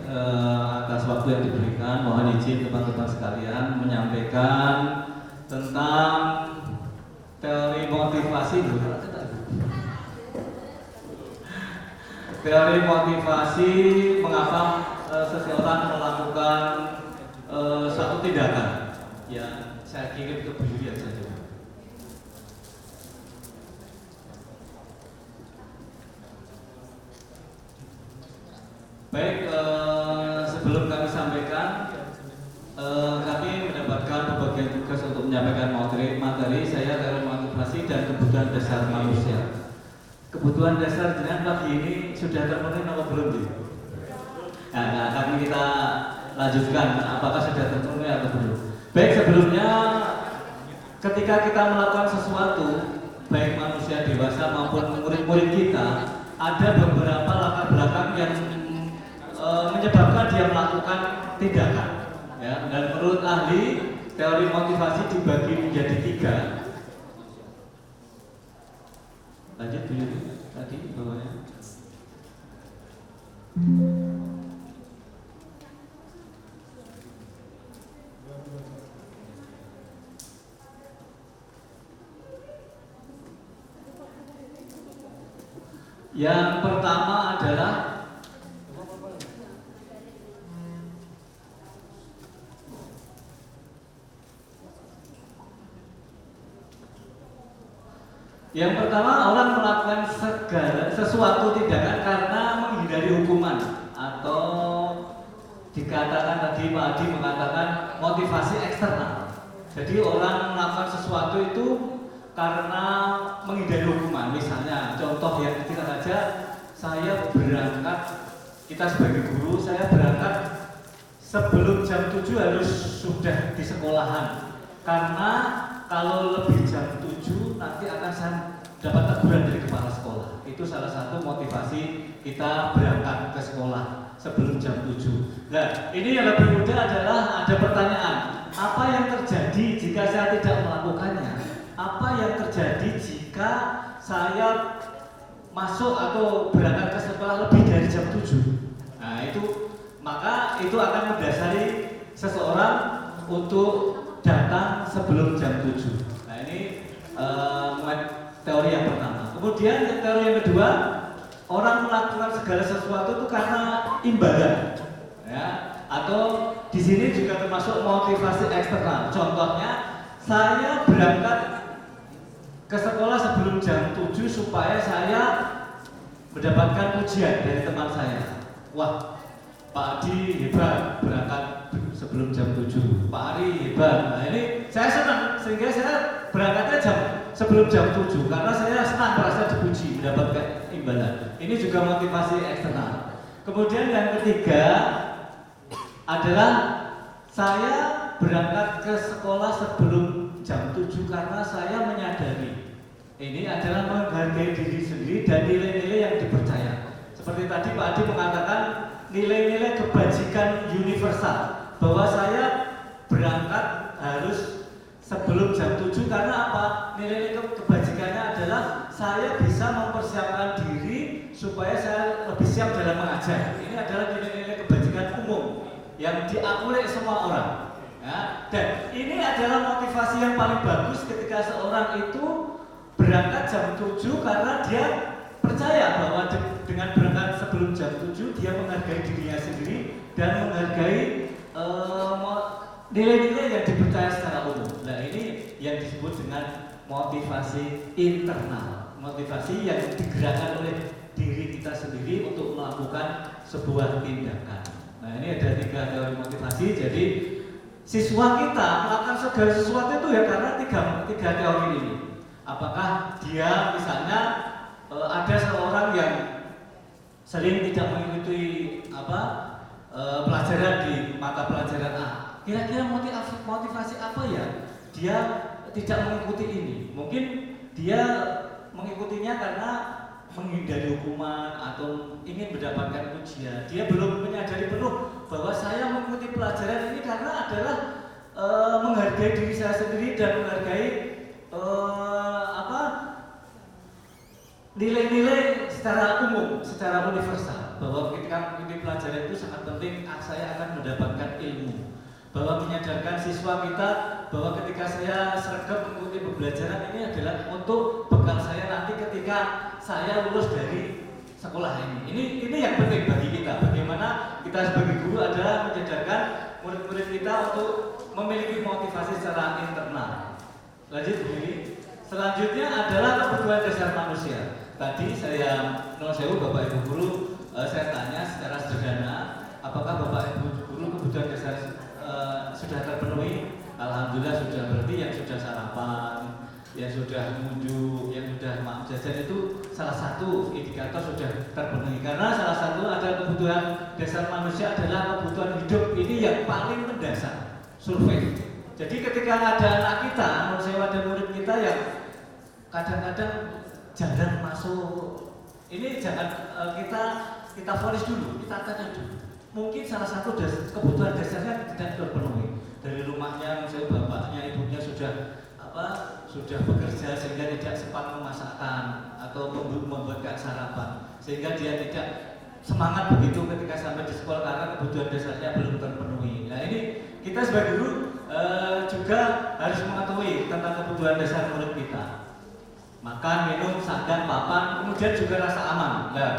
atas waktu yang diberikan. Mohon izin teman-teman sekalian menyampaikan tentang teori motivasi. Teori motivasi, mengapa seseorang melakukan satu tindakan. Ya, saya kirim ke Bu Yulia saja. Baik, sebelum kami sampaikan, menyampaikan materi saya teori motivasi dan kebutuhan dasar manusia. Kebutuhan dasar jenengan pagi ini sudah terpenuhi atau belum? Nah, akan kita lanjutkan apakah sudah terpenuhi atau belum. Baik, sebelumnya ketika kita melakukan sesuatu, baik manusia dewasa maupun murid-murid kita, ada beberapa latar belakang yang menyebabkan dia melakukan tindakan. Ya, dan menurut ahli teori motivasi dibagi menjadi 3. Lanjut dulu tadi bawahnya. Yang pertama adalah orang melakukan sesuatu tindakan karena menghindari hukuman, atau dikatakan tadi Pak Adi mengatakan motivasi eksternal. Jadi orang melakukan sesuatu itu karena menghindari hukuman. Misalnya contoh yang kecil saja, saya berangkat, kita sebagai guru, saya berangkat sebelum jam 7 harus sudah di sekolahan, karena kalau lebih jam 7 nanti akan saya dapat teguran dari kepala sekolah. Itu salah satu motivasi kita berangkat ke sekolah sebelum jam 7. Nah, ini yang lebih mudah adalah ada pertanyaan, apa yang terjadi jika saya tidak melakukannya? Apa yang terjadi jika saya masuk atau berangkat ke sekolah lebih dari jam 7? Nah, maka itu akan mendasari seseorang untuk datang sebelum jam 7. Nah, ini teori yang pertama. Kemudian teori yang kedua, orang melakukan segala sesuatu itu karena imbalan, ya, atau di sini juga termasuk motivasi eksternal. Contohnya, saya berangkat ke sekolah sebelum jam 7 supaya saya mendapatkan pujian dari teman saya. Wah, Pak Adi hebat berangkat sebelum jam 7, Pak Ari hebat. Nah, ini saya senang sehingga saya berangkatnya sebelum jam 7 karena saya senang merasa dipuji, mendapatkan imbalan. Ini juga motivasi eksternal. Kemudian yang ketiga adalah saya berangkat ke sekolah sebelum jam 7 karena saya menyadari ini adalah menghargai diri sendiri dan nilai-nilai yang dipercaya. Seperti tadi Pak Adi mengatakan nilai-nilai kebajikan universal, bahwa saya berangkat harus sebelum jam 7 karena apa? Nilai-nilai kebajikannya adalah saya bisa mempersiapkan diri supaya saya lebih siap dalam mengajar. Ini adalah nilai-nilai kebajikan umum yang diakui oleh semua orang. Ya, dan ini adalah motivasi yang paling bagus ketika seorang itu berangkat jam 7 karena dia percaya bahwa dengan berangkat sebelum jam 7 dia menghargai dirinya sendiri dan menghargai nilai-nilai yang dipercaya secara umum. Nah, ini yang disebut dengan motivasi internal, motivasi yang digerakkan oleh diri kita sendiri untuk melakukan sebuah tindakan. Nah, ini ada 3 teori motivasi. Jadi siswa kita melakukan segala sesuatu itu ya karena tiga teori ini. Apakah dia misalnya ada seorang yang sering tidak mengikuti pelajaran di mata pelajaran A, kira-kira motivasi apa ya dia tidak mengikuti ini? Mungkin dia mengikutinya karena menghindari hukuman atau ingin mendapatkan pujian. Dia belum menyadari penuh bahwa saya mengikuti pelajaran ini karena adalah menghargai diri saya sendiri dan menghargai nilai-nilai secara umum, secara universal, bahwa ketika mengikuti pelajaran itu sangat penting, saya akan mendapatkan ilmu. Bahwa menyadarkan siswa kita bahwa ketika saya sergap mengikuti pembelajaran ini adalah untuk bekal saya nanti ketika saya lulus dari sekolah ini. Ini yang penting bagi kita. Bagaimana kita sebagai guru adalah menyadarkan murid-murid kita untuk memiliki motivasi secara internal. Lanjut begini. Selanjutnya adalah kebutuhan dasar manusia. Tadi saya Bapak Ibu Guru, saya tanya secara sederhana, apakah Bapak Ibu Guru kebutuhan dasar sudah terpenuhi? Alhamdulillah sudah. Berarti yang sudah yang sudah ngunduh, yang sudah maaf jajan itu salah satu indikator sudah terpenuhi. Karena salah satu ada kebutuhan dasar manusia adalah kebutuhan hidup, ini yang paling mendasar, survei. Jadi ketika ada anak kita, menurut saya ada murid kita yang kadang-kadang jarang masuk, ini jangan kita vonis dulu, kita tanya dulu. Mungkin salah satu kebutuhan dasarnya tidak terpenuhi. Dari rumahnya, misalnya bapaknya, ibunya sudah bekerja sehingga tidak sempat memasakkan atau membuatkan sarapan, sehingga dia tidak semangat begitu ketika sampai di sekolah karena kebutuhan dasarnya belum terpenuhi. Nah ini kita sebagai guru juga harus mengetahui tentang kebutuhan dasar murid kita. Makan, minum, sandang, papan, kemudian juga rasa aman. Nah,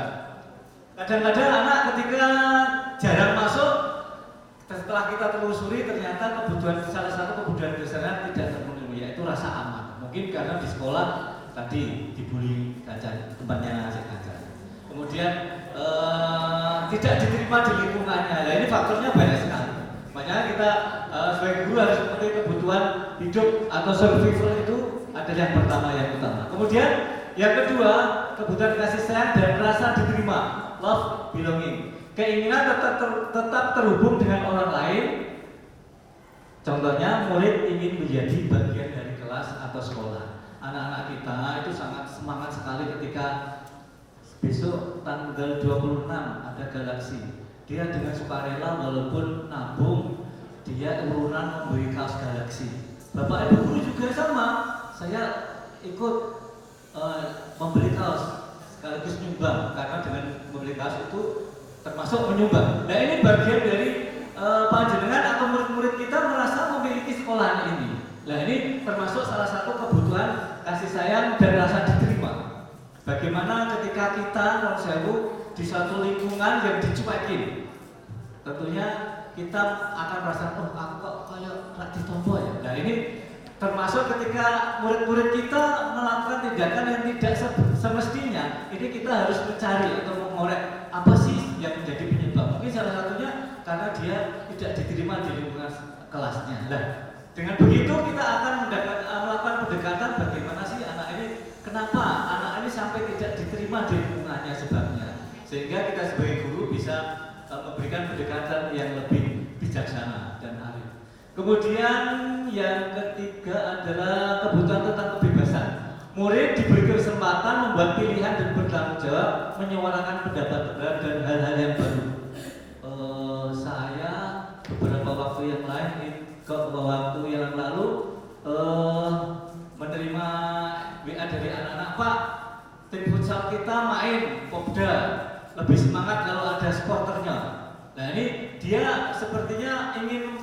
kadang-kadang anak ketika jarang masuk, setelah kita telusuri ternyata salah satu kebutuhan dasarnya tidak terpenuhi, yaitu rasa aman. Mungkin karena di sekolah tadi dibully temannya si kaca. Kemudian tidak diterima di lingkungannya. Nah ini faktornya banyak sekali. Makanya kita sebagai guru harus mengerti kebutuhan hidup atau survival itu adalah yang pertama, yang utama. Kemudian yang kedua, kebutuhan kasih sayang dan rasa diterima, love, belonging. Keinginan tetap terhubung dengan orang lain. Contohnya murid ingin menjadi bagian dari kelas atau sekolah. Anak-anak kita itu sangat semangat sekali ketika besok tanggal 26 ada galaksi. Dia dengan sukarela walaupun nabung, dia urunan membeli kaos galaksi. Bapak ibu guru juga sama. Saya ikut membeli kaos sekaligus nyumbang, karena dengan membeli kaos itu termasuk menyumbang. Nah ini bagian dari panjenengan atau murid-murid kita merasa memiliki sekolah ini. Nah ini termasuk salah satu kebutuhan kasih sayang dan rasa diterima. Bagaimana ketika kita di suatu lingkungan yang dicuekin, tentunya kita akan merasa, oh aku kok kayak ditompo ya. Nah ini termasuk ketika murid-murid kita melakukan tindakan yang tidak semestinya, ini kita harus mencari atau mengorek apa sih yang menjadi penyebab. Mungkin salah satunya karena dia tidak diterima di lingkungan kelasnya. Nah, dengan begitu kita akan melakukan pendekatan bagaimana sih anak ini, kenapa anak ini sampai tidak diterima di lingkungannya sebabnya, sehingga kita sebagai guru bisa memberikan pendekatan yang lebih bijaksana dan arif. Kemudian yang ketiga adalah kebutuhan tentang kebebasan. Murid diberi kesempatan membuat pilihan dan bertanggung jawab, menyuarakan pendapat dan hal-hal yang baru. Saya beberapa waktu yang lalu menerima WA dari anak-anak, Pak, tim futsal kita main Popda, lebih semangat kalau ada supporternya. Nah ini dia sepertinya ingin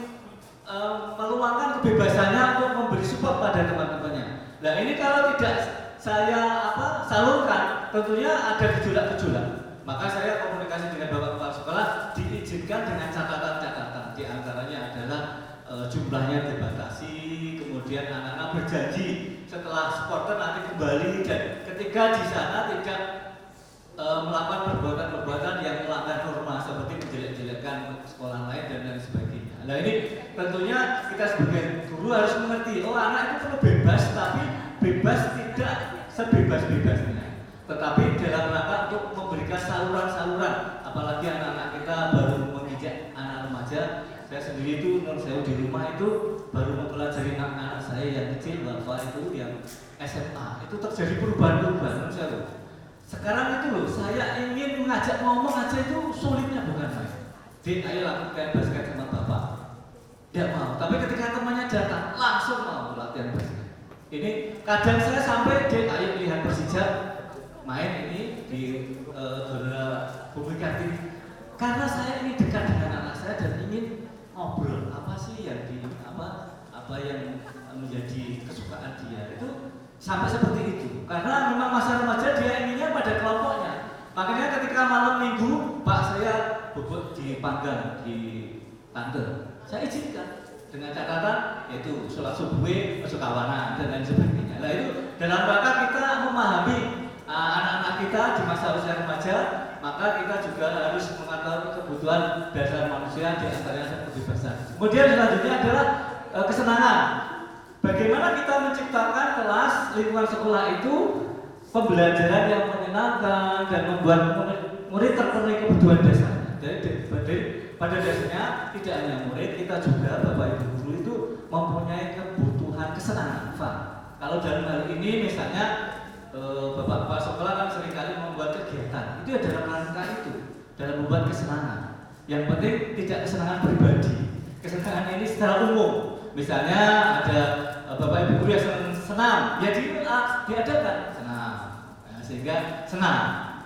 meluangkan kebebasannya untuk memberi support pada teman-temannya. Nah ini kalau tidak saya salurkan, tentunya ada gejolak-gejolak. Maka saya komunikasi dengan Bapak Kepala Sekolah, diizinkan dengan catatan-catatan. Di antaranya adalah jumlahnya dibatasi, kemudian anak-anak berjanji setelah supporter nanti kembali, dan ketika di sana tidak melakukan perbuatan-perbuatan yang melanggar norma seperti menjelek-jelekkan sekolah lain dan lain sebagainya. Nah ini tentunya kita sebagai guru harus mengerti, oh anak itu perlu bebas, tapi bebas tidak sebebas-bebasnya, tetapi dalam rangka untuk memberikan saluran-saluran. Apalagi anak-anak kita baru menginjak anak remaja. Saya sendiri itu di rumah itu baru mempelajari anak-anak saya yang kecil, bapak itu yang SMA, itu terjadi perubahan-perubahan. Sekarang itu loh, saya ingin mengajak ngomong aja itu sulitnya bukan main. Dek, ayo lakukan basket sama bapak. Tidak mau, tapi ketika temannya datang langsung mau latihan basket. Ini kadang saya sampai, Dek, ayo lihat Persija main ini di Gelora Bumi Kartini. Karena saya ini dekat dengan anak saya dan ingin ngobrol apa sih yang apa yang menjadi kesukaan dia, itu sampai seperti itu. Karena memang masa remaja dia inginnya pada kelompoknya. Makanya ketika malam minggu Pak saya bobot di Panggang di Tante, saya izinkan dengan catatan yaitu sholat subuh, sukawana dan lain sebagainya. Nah itu dalam rangka kita memahami anak-anak kita di masa usia remaja, maka kita juga harus mengetahui kebutuhan dasar manusia, di antaranya kebebasan. Kemudian selanjutnya adalah kesenangan. Bagaimana kita menciptakan kelas lingkungan sekolah itu pembelajaran yang menyenangkan dan membuat murid terpenuhi kebutuhan dasarnya. Jadi pada dasarnya tidak hanya murid, kita juga Bapak Ibu guru itu mempunyai kebutuhan kesenangan. Kalau dalam hal ini misalnya Bapak sekolah kan seringkali membuat kegiatan, itu ya dalam rangka itu, dalam membuat kesenangan. Yang penting tidak kesenangan pribadi, kesenangan ini secara umum. Misalnya ada Bapak Ibu guru yang senam, ya diadakan senam, ya, sehingga senam.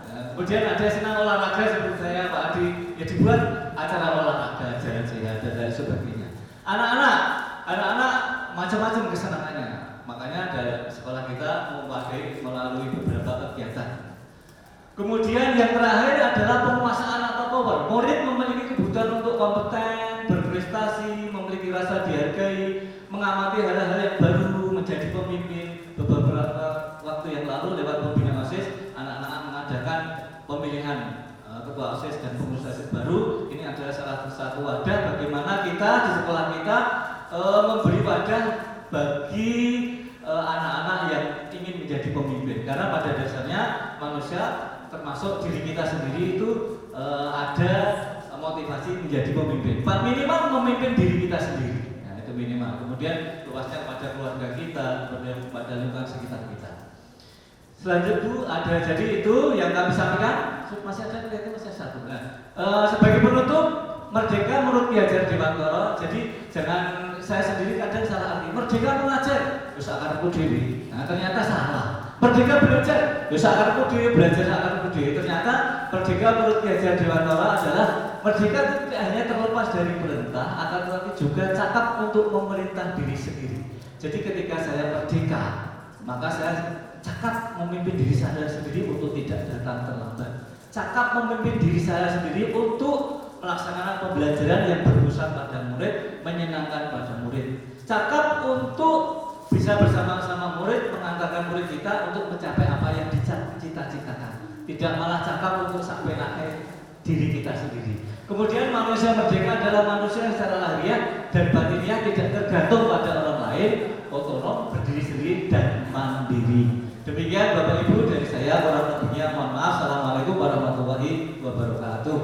Ya, kemudian ada yang senang olahraga seperti saya Pak Adi, ya dibuat acara olahraga, jalan sehat dan lain sebagainya. Anak-anak macam-macam kesenangannya. Makanya dari sekolah kita memakai melalui beberapa kegiatan. Kemudian yang terakhir adalah penguasaan atau power. Murid memiliki kebutuhan untuk kompeten, berprestasi, memiliki rasa dihargai, mengamati hal-hal yang baru, menjadi pemimpin. Beberapa waktu yang lalu lewat pembinaan OSIS, anak-anak mengadakan pemilihan ketua OSIS dan pengurus OSIS baru. Ini adalah salah satu wadah bagaimana kita di sekolah kita memberi wadah bagi anak-anak yang ingin menjadi pemimpin. Karena pada dasarnya manusia termasuk diri kita sendiri itu ada motivasi menjadi pemimpin. Minimal memimpin diri kita sendiri. Nah, itu minimal. Kemudian luasnya pada keluarga kita, kemudian pada lingkungan sekitar kita. Selanjutnya ada jadi itu yang kami sampaikan. Masih ada kelihatan masih satu. Nah, sebagai penutup, merdeka menurut Ki Hajar Dewantara. Jadi jangan saya sendiri kadang salah arti. Merdeka mengajar, bisa akarku dewi. Nah, ternyata salah. Merdeka belajar, bisa akarku dewi, belajar akarku dewi. Ternyata merdeka menurut Ki Hajar Dewantara adalah merdeka tidak hanya terlepas dari perintah, akan tetapi juga cakap untuk memerintah diri sendiri. Jadi ketika saya merdeka, maka saya cakap memimpin diri saya sendiri untuk tidak datang terlambat. Cakap memimpin diri saya sendiri untuk melaksanakan pembelajaran yang berpusat pada murid, menyenangkan pada murid. Cakap untuk bisa bersama-sama murid, mengantarkan murid kita untuk mencapai apa yang dicita-citakan. Tidak malah cakap untuk sampai akhir diri kita sendiri. Kemudian manusia merdeka adalah manusia yang secara lahiriah dan batiniah tidak tergantung pada orang lain, otonom, berdiri sendiri dan mandiri. Demikian Bapak Ibu dari saya, kurang lebihnya mohon maaf. Assalamualaikum warahmatullahi wabarakatuh.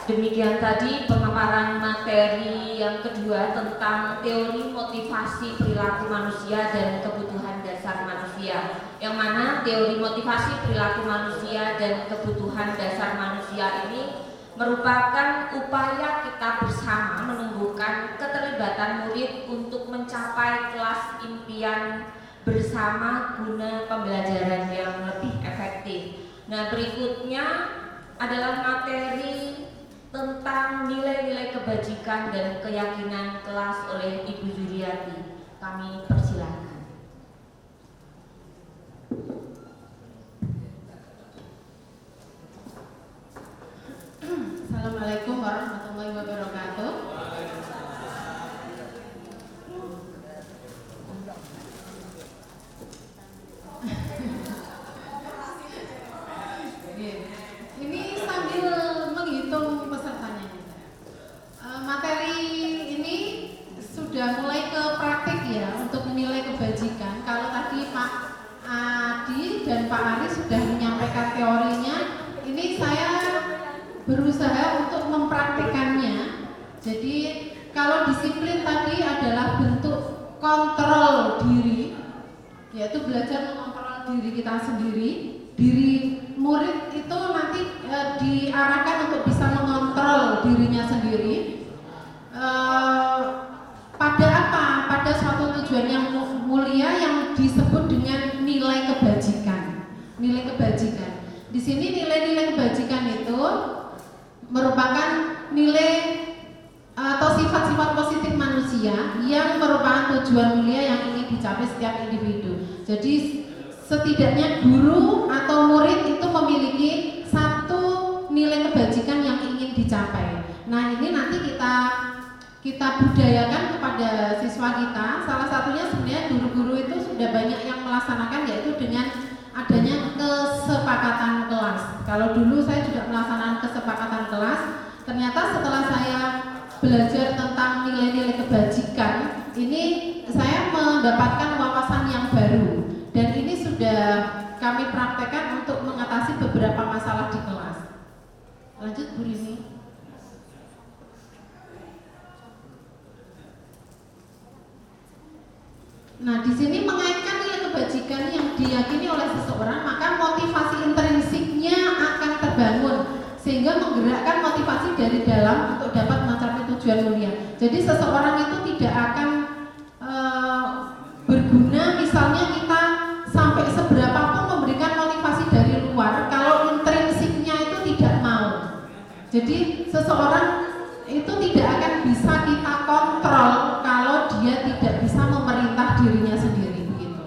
Demikian tadi pemaparan materi yang kedua tentang teori motivasi perilaku manusia dan kebutuhan dasar manusia. Yang mana teori motivasi perilaku manusia dan kebutuhan dasar manusia ini merupakan upaya kita bersama menumbuhkan keterlibatan murid untuk mencapai kelas impian bersama guna pembelajaran yang lebih efektif. Nah, berikutnya adalah materi tentang nilai-nilai kebajikan dan keyakinan kelas oleh Ibu Zuriati. Kami persilakan. Assalamualaikum warahmatullahi wabarakatuh. Ini sambil menghitung pesertanya. Materi ini sudah mulai ke praktik ya untuk menilai kebajikan. Kalau tadi Pak Adi dan Pak Ari sudah menyampaikan teorinya, ini saya berusaha untuk mempraktikannya. Jadi kalau disiplin tadi adalah bentuk kontrol diri, yaitu belajar mengontrol diri kita sendiri. Diri murid itu nanti diarahkan untuk bisa mengontrol dirinya sendiri. Pada apa? Pada suatu tujuan yang mulia yang disebut dengan nilai kebajikan. Nilai kebajikan. Di sini nilai-nilai kebajikan itu merupakan nilai atau sifat-sifat positif manusia yang merupakan tujuan mulia yang ingin dicapai setiap individu. Jadi setidaknya guru atau murid itu memiliki satu nilai kebajikan yang ingin dicapai. Nah, ini nanti kita budayakan kepada siswa kita. Salah satunya sebenarnya guru-guru itu sudah banyak yang melaksanakan, yaitu dengan adanya kesepakatan kelas. Kalau dulu saya juga melaksanakan kesepakatan kelas, ternyata setelah saya belajar tentang nilai-nilai kebajikan, ini saya mendapatkan wawasan yang baru dan ini sudah kami praktekkan untuk mengatasi beberapa masalah di kelas. Lanjut Bu Rini. Nah, di sini mengaitkan nilai kebajikan yang diyakini oleh seseorang, maka motivasi intrinsiknya akan terbangun sehingga menggerakkan motivasi dari dalam untuk dapat mencapai tujuan mulia. Jadi seseorang itu tidak akan berguna misalnya kita sampai seberapapun memberikan motivasi dari luar kalau intrinsiknya itu tidak mau. Jadi seseorang itu tidak akan bisa kita kontrol kalau dia tidak bisa memerintah dirinya sendiri begitu.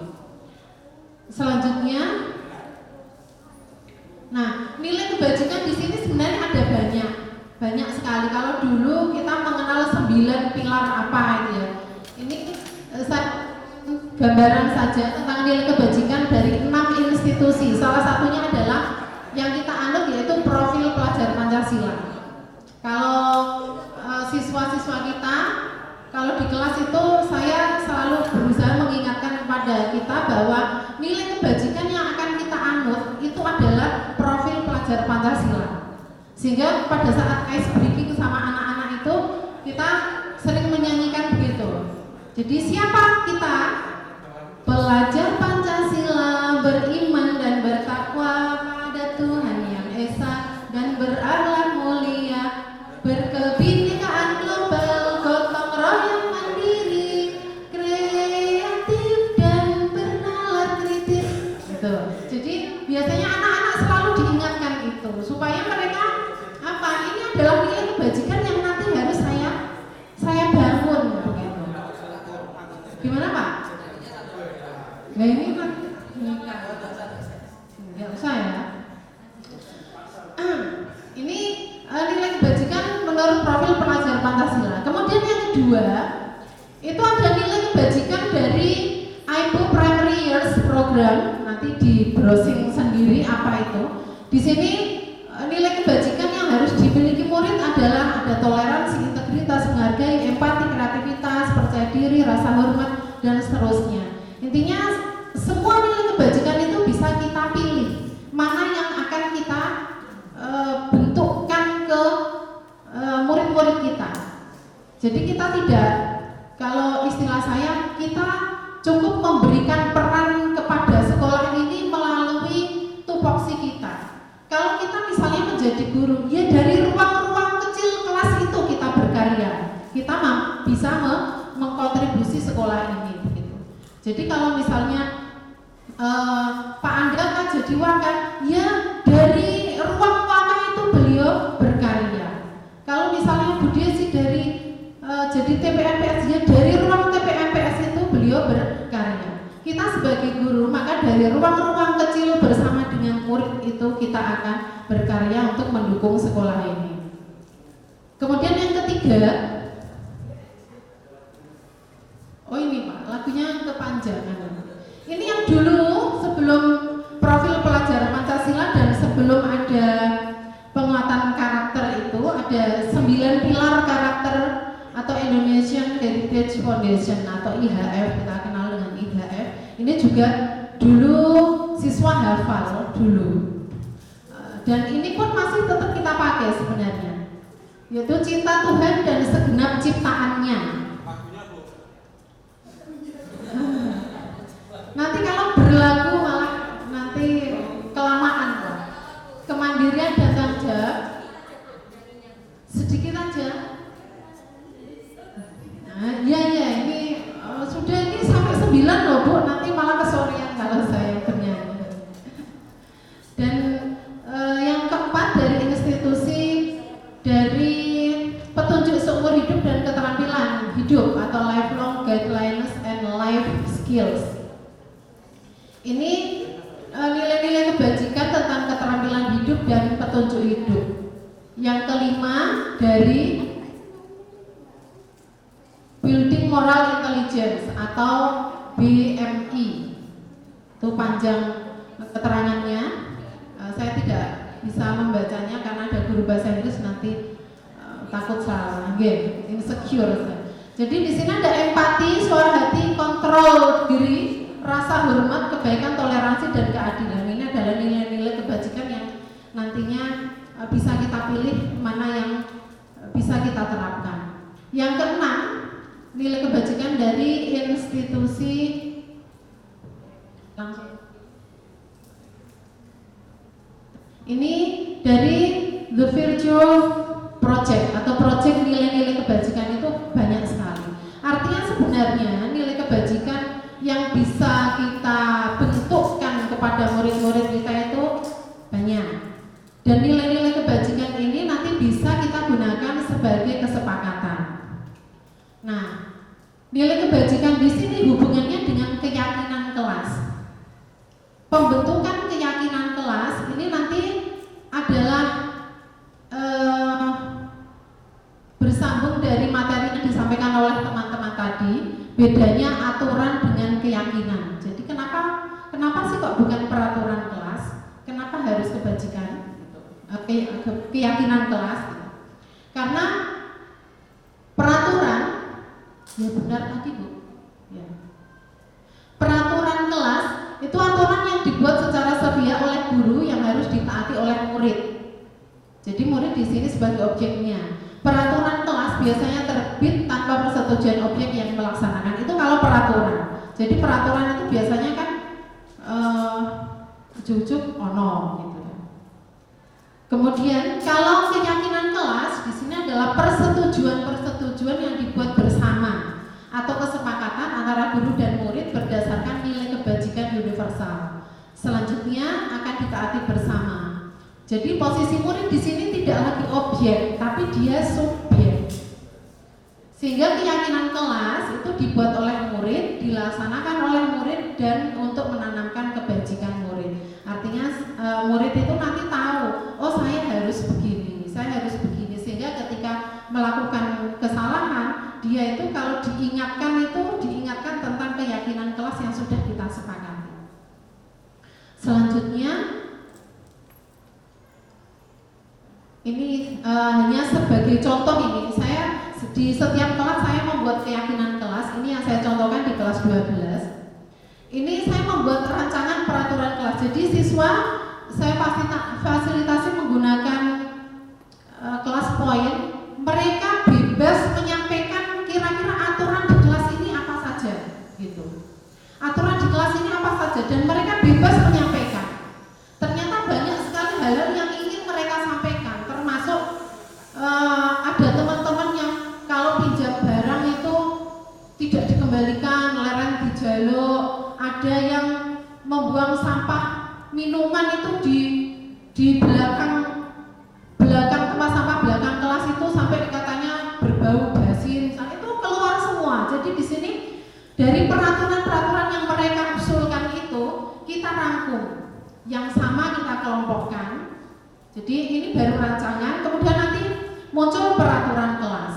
Selanjutnya, nah nilai kebajikan di sini sebenarnya ada banyak sekali. Kalau dulu kita mengenal 9 pilar apa itu ya. Ini gambaran saja tentang nilai kebajikan dari 6 institusi. Salah satunya adalah yang kita anut yaitu profil pelajar Pancasila. Kalau siswa-siswa kita, kalau di kelas itu saya selalu berusaha mengingatkan kepada kita bahwa nilai kebajikan yang akan kita anut itu adalah profil pelajar Pancasila. Sehingga pada saat ice breaking sama anak-anak itu kita sering menyanyikan begitu. Jadi siapa kita? Pelajar Pancasila beriman dan bertakwa pada Tuhan yang esa dan berakhlak mulia, berkebinekaan global, gotong royong mandiri, kreatif dan bernalar kritis. Gitu. Jadi biasanya anak-anak selalu diingatkan itu supaya mereka apa? Ini adalah nilai kebajikan yang nanti harus saya bangun begitu. Gimana Pak? Nah ini kan nggak usah ya. Ini nilai kebajikan menurut profil pelajar Pancasila. Kemudian yang kedua, itu ada nilai kebajikan dari IPO Primary Years Program. Nanti di browsing sendiri apa itu. Di sini nilai kebajikan yang harus dimiliki murid adalah ada toleransi, integritas, menghargai, empati, kreativitas, percaya diri, rasa hormat, dan seterusnya. Intinya semua nilai kebajikan itu bisa kita pilih mana yang akan kita bentukkan ke murid-murid kita. Jadi kita tidak, kalau istilah saya, kita cukup memberikan peran kepada sekolah ini melalui tupoksi kita. Kalau kita misalnya menjadi guru, ya dari ruang-ruang kecil kelas itu kita berkarya, kita bisa mengkontribusi sekolah ini begitu. Jadi kalau misalnya Pak Andra kan jadi wakil, ya dari ruang wakil itu beliau berkarya. Kalau misalnya Bu Desi dari jadi TPMPS, ya dari ruang TPMPS itu beliau berkarya. Kita sebagai guru, maka dari ruang-ruang kecil bersama dengan murid itu kita akan berkarya untuk mendukung sekolah ini. Kemudian yang ketiga, oh ini Pak, lagunya kepanjangan. Ini yang dulu sebelum profil pelajar Pancasila dan sebelum ada penguatan karakter itu ada 9 pilar karakter atau Indonesian Heritage Foundation atau IHF, kita kenal dengan IHF. Ini juga dulu siswa hafal dulu. Dan ini pun masih tetap kita pakai sebenarnya. Yaitu cinta Tuhan dan segenap ciptaannya. Nanti kalau berlagu malah nanti kelamaan kok. Kemandirian dan tanggung jawab sedikit aja. Nah, iya ini sudah ini sampai 9 loh Bu, nanti malah kesorean kalau saya bernyanyi. Dan yang keempat dari institusi dari petunjuk seumur hidup dan keterampilan hidup atau lifelong guidelines and life skills. Ini nilai-nilai kebajikan tentang keterampilan hidup dan petunjuk hidup. Yang kelima dari Building Moral Intelligence atau BMI. Itu panjang keterangannya. Saya tidak bisa membacanya karena ada guru bahasa Inggris, nanti takut salah, insecure. Jadi di sini ada empati, suara hati, kontrol diri, rasa hormat, kebaikan, toleransi, dan keadilan. Ini adalah nilai-nilai kebajikan yang nantinya bisa kita pilih mana yang bisa kita terapkan. Yang keenam, nilai kebajikan dari institusi langsung. Ini dari The Virtual Project atau project nilai-nilai kebajikan itu banyak sekali. Artinya sebenarnya nilai kebajikan yang bisa kita bentukkan kepada murid-murid kita itu banyak. Dan nilai-nilai kebajikan ini nanti bisa kita gunakan sebagai kesepakatan. Nah, nilai kebajikan di sini hubungannya dengan keyakinan kelas. Pembentukan keyakinan kelas ini nanti adalah bersambung dari materi yang disampaikan oleh teman-teman tadi. Bedanya aturan dengan keyakinan. Jadi kenapa sih kok bukan peraturan kelas? Kenapa harus kebajikan? Keyakinan kelas? Karena peraturan, ya benar tadi Bu. Ya. Peraturan kelas itu aturan yang dibuat secara sepihak oleh guru yang harus ditaati oleh murid. Jadi murid di sini sebagai objeknya. Peraturan kelas biasanya terbit tanpa persetujuan objek yang melaksanakan. Itu kalau peraturan. Jadi peraturan itu biasanya kan ujuk-ujuk ono gitu. Kemudian kalau keyakinan kelas di sini adalah persetujuan yang dibuat bersama atau kesepakatan antara guru dan murid berdasarkan nilai kebajikan universal. Selanjutnya akan ditaati bersama. Jadi posisi murid di sini tidak lagi objek, tapi dia subjek. Sehingga keyakinan kelas itu dibuat oleh murid, dilaksanakan oleh murid dan untuk menanamkan kebajikan murid. Artinya murid itu nanti tahu, oh saya harus begini, sehingga ketika melakukan kesalahan, dia itu kalau diingatkan tentang keyakinan kelas yang sudah kita sepakati. Selanjutnya ini hanya sebagai contoh ini, saya di setiap kelas saya membuat keyakinan kelas. Ini yang saya contohkan di kelas 12. Ini saya membuat rancangan peraturan kelas. Jadi siswa saya fasilitasi menggunakan kelas poin. Mereka bebas menyampaikan kira-kira aturan di kelas ini apa saja, gitu. Aturan di kelas ini apa saja, dan mereka bebas menyampaikan. Ternyata banyak sekali hal-hal yang ingin mereka sampaikan, termasuk ada teman-teman yang kalau pinjam barang itu tidak dikembalikan, lereng dijaluk, ada yang membuang sampah minuman itu di belakang tempat sampah belakang kelas itu sampai katanya berbau basi, misalnya itu keluar semua. Jadi di sini dari peraturan-peraturan yang mereka usulkan itu kita rangkum, yang sama kita kelompokkan. Jadi ini baru rancangan, kemudian nanti muncul peraturan kelas.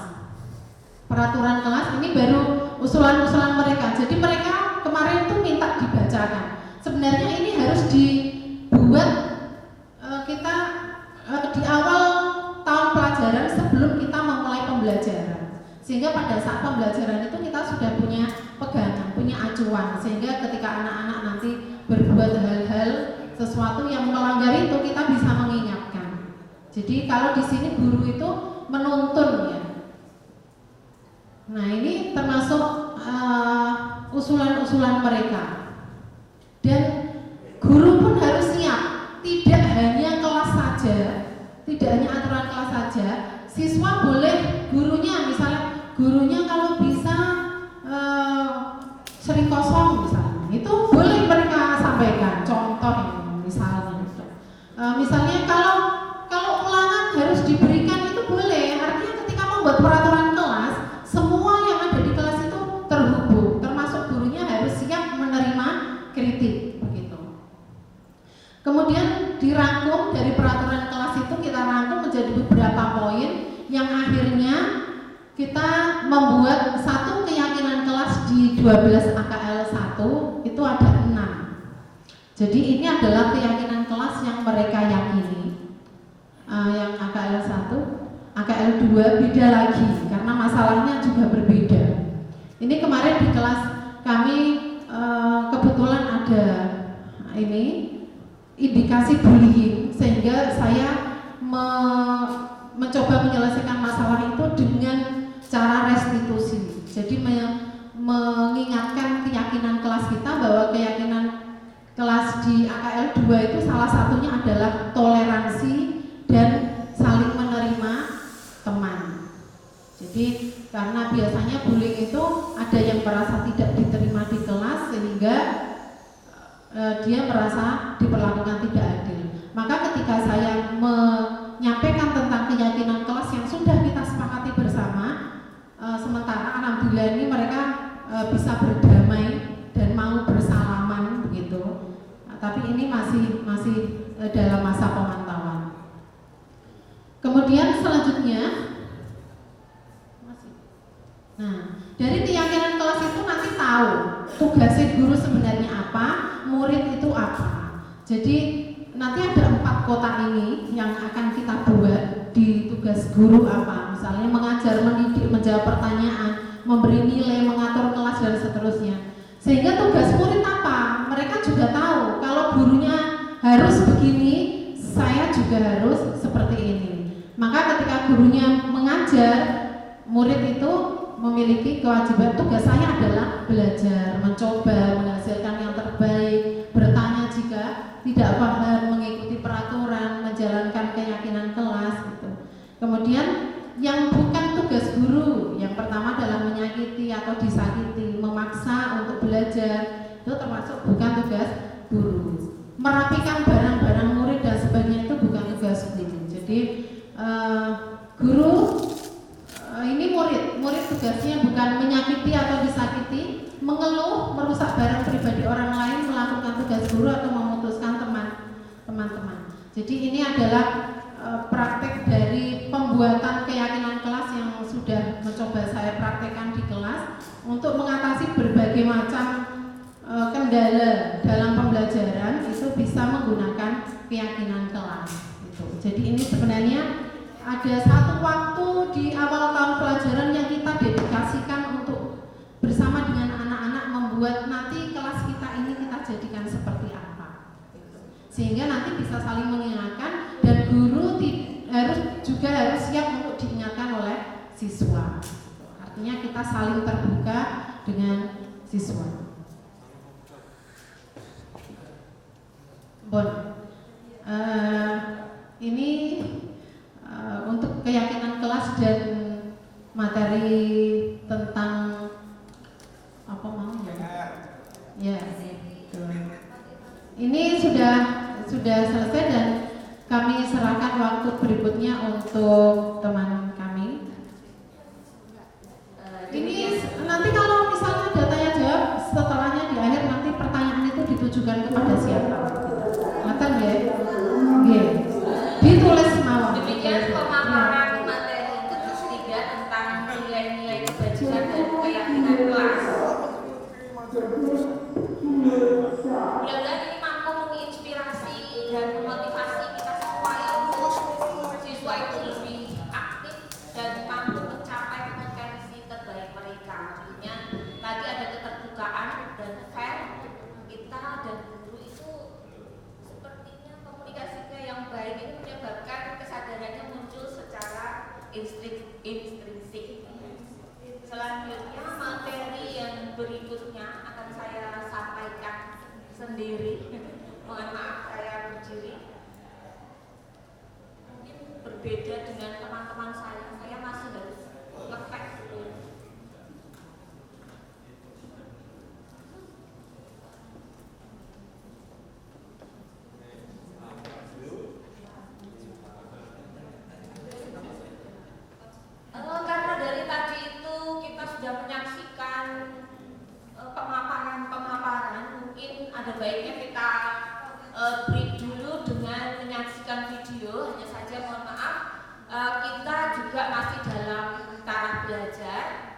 Peraturan kelas ini baru usulan-usulan mereka. Jadi mereka kemarin itu minta dibacakan. Sebenarnya ini harus dibuat kita di awal tahun pelajaran sebelum kita memulai pembelajaran. Sehingga pada saat pembelajaran itu kita sudah punya pegangan, punya acuan. Sehingga ketika anak-anak nanti berbuat hal-hal sesuatu yang melanggar itu kita bisa mengingatkan. Jadi kalau di sini guru itu menuntun ya. Nah ini termasuk usulan-usulan mereka. Dan guru pun harus siap, tidak hanya kelas saja, tidak hanya aturan kelas saja. Siswa boleh gurunya, misalnya gurunya kalau bisa sering kosong misalnya, itu boleh mereka sampaikan. Contoh ini misalnya, misalnya kalau ulangan harus diberikan itu boleh. Artinya ketika membuat peraturan kelas, semua yang ada di kelas itu terhubung, termasuk gurunya harus siap menerima kritik begitu. Kemudian dirangkum dari peraturan kelas itu, kita rangkum menjadi beberapa poin yang akhirnya kita membuat satu keyakinan kelas di 12 AKL 1 itu ada 6. Jadi ini adalah keyakinan kelas yang mereka yakini. Yang AKL 1, AKL 2 beda lagi karena masalahnya juga berbeda. Ini kemarin di kelas kami kebetulan ada ini indikasi bullying, sehingga saya mencoba menyelesaikan masalah itu dengan cara restitusi. Jadi mengingatkan keyakinan kelas kita bahwa keyakinan kelas di AKL 2 itu salah satunya adalah toleransi dan saling menerima teman. Jadi karena biasanya bullying itu ada yang merasa tidak diterima di kelas sehingga dia merasa diperlakukan tidak adil. Maka ketika saya menyampaikan tentang keyakinan kelas yang sudah kita sepakati bersama, sementara alhamdulillah ini mereka bisa berdamai dan mau bersalaman begitu. Tapi ini masih dalam masa pemantauan. Kemudian selanjutnya, dari keyakinan kelas itu nanti tahu tugasnya guru sebenarnya apa, murid itu apa. Jadi nanti ada 4 kotak ini yang akan kita buat di tugas guru apa. Misalnya mengajar, mendidik, menjawab pertanyaan, memberi nilai, mengatur kelas dan seterusnya. Sehingga tugas murid apa? Mereka juga tahu kalau gurunya harus begini, saya juga harus seperti ini. Maka ketika gurunya mengajar, murid itu memiliki kewajiban, tugas saya adalah belajar, mencoba, menghasilkan yang terbaik, bertanya jika tidak paham, mengikuti peraturan, menjalankan keyakinan kelas gitu. Kemudian yang bukan tugas guru, yang pertama adalah menyakiti atau disakiti, memaksa untuk belajar, itu termasuk bukan tugas guru. Merapikan barang-barang murid dan sebagainya itu bukan tugas guru. Jadi guru ini murid tugasnya bukan menyakiti atau disakiti, mengeluh, merusak barang pribadi orang lain, melakukan tugas guru atau memutuskan teman-teman. Jadi ini adalah praktek dari pembuatan keyakinan kelas yang sudah mencoba saya praktekkan di kelas untuk mengatasi berbagai macam kendala dalam pembelajaran, itu bisa menggunakan keyakinan kelas. Gitu. Jadi ini sebenarnya ada satu waktu di awal tahun pelajaran yang kita dedikasikan untuk bersama dengan anak-anak membuat nanti kelas kita ini kita jadikan seperti apa, sehingga nanti bisa saling mengingatkan dan guru harus siap untuk diingatkan oleh siswa. Artinya kita saling terbuka dengan siswa. Ini untuk keyakinan kelas dan materi tentang apa mau ya ini sudah selesai dan kami serahkan waktu berikutnya untuk teman kami. Ini nanti kalau misalnya ada tanya jawab, setelahnya di akhir nanti pertanyaan itu ditujukan kepada siapa? Ngeten ya? Nggih. Ditulis mawon. Demikian pemaparan materi untuk kelas 3 tentang nilai-nilai kebajikan dan keyakinan kelas. Mudah-mudahan ini mampu menginspirasi dan memotivasi kita semua ya untuk siswa itu lebih aktif dan mampu mencapai potensi terbaik mereka. Artinya tadi ada keterbukaan dan fair, kita dan guru itu sepertinya komunikasinya yang baik ini menyebabkan kesadarannya muncul secara intrinsik. Selanjutnya materi yang berikutnya akan saya sampaikan sendiri. Mohon maaf saya berdiri. Mungkin berbeda dengan teman-teman saya masih harus ngefek dulu. Karena dari tadi itu kita sudah menyaksikan pemaparan, mungkin ada baiknya kita break dulu dengan menyaksikan video. Hanya saja mohon maaf, kita juga masih dalam taraf belajar.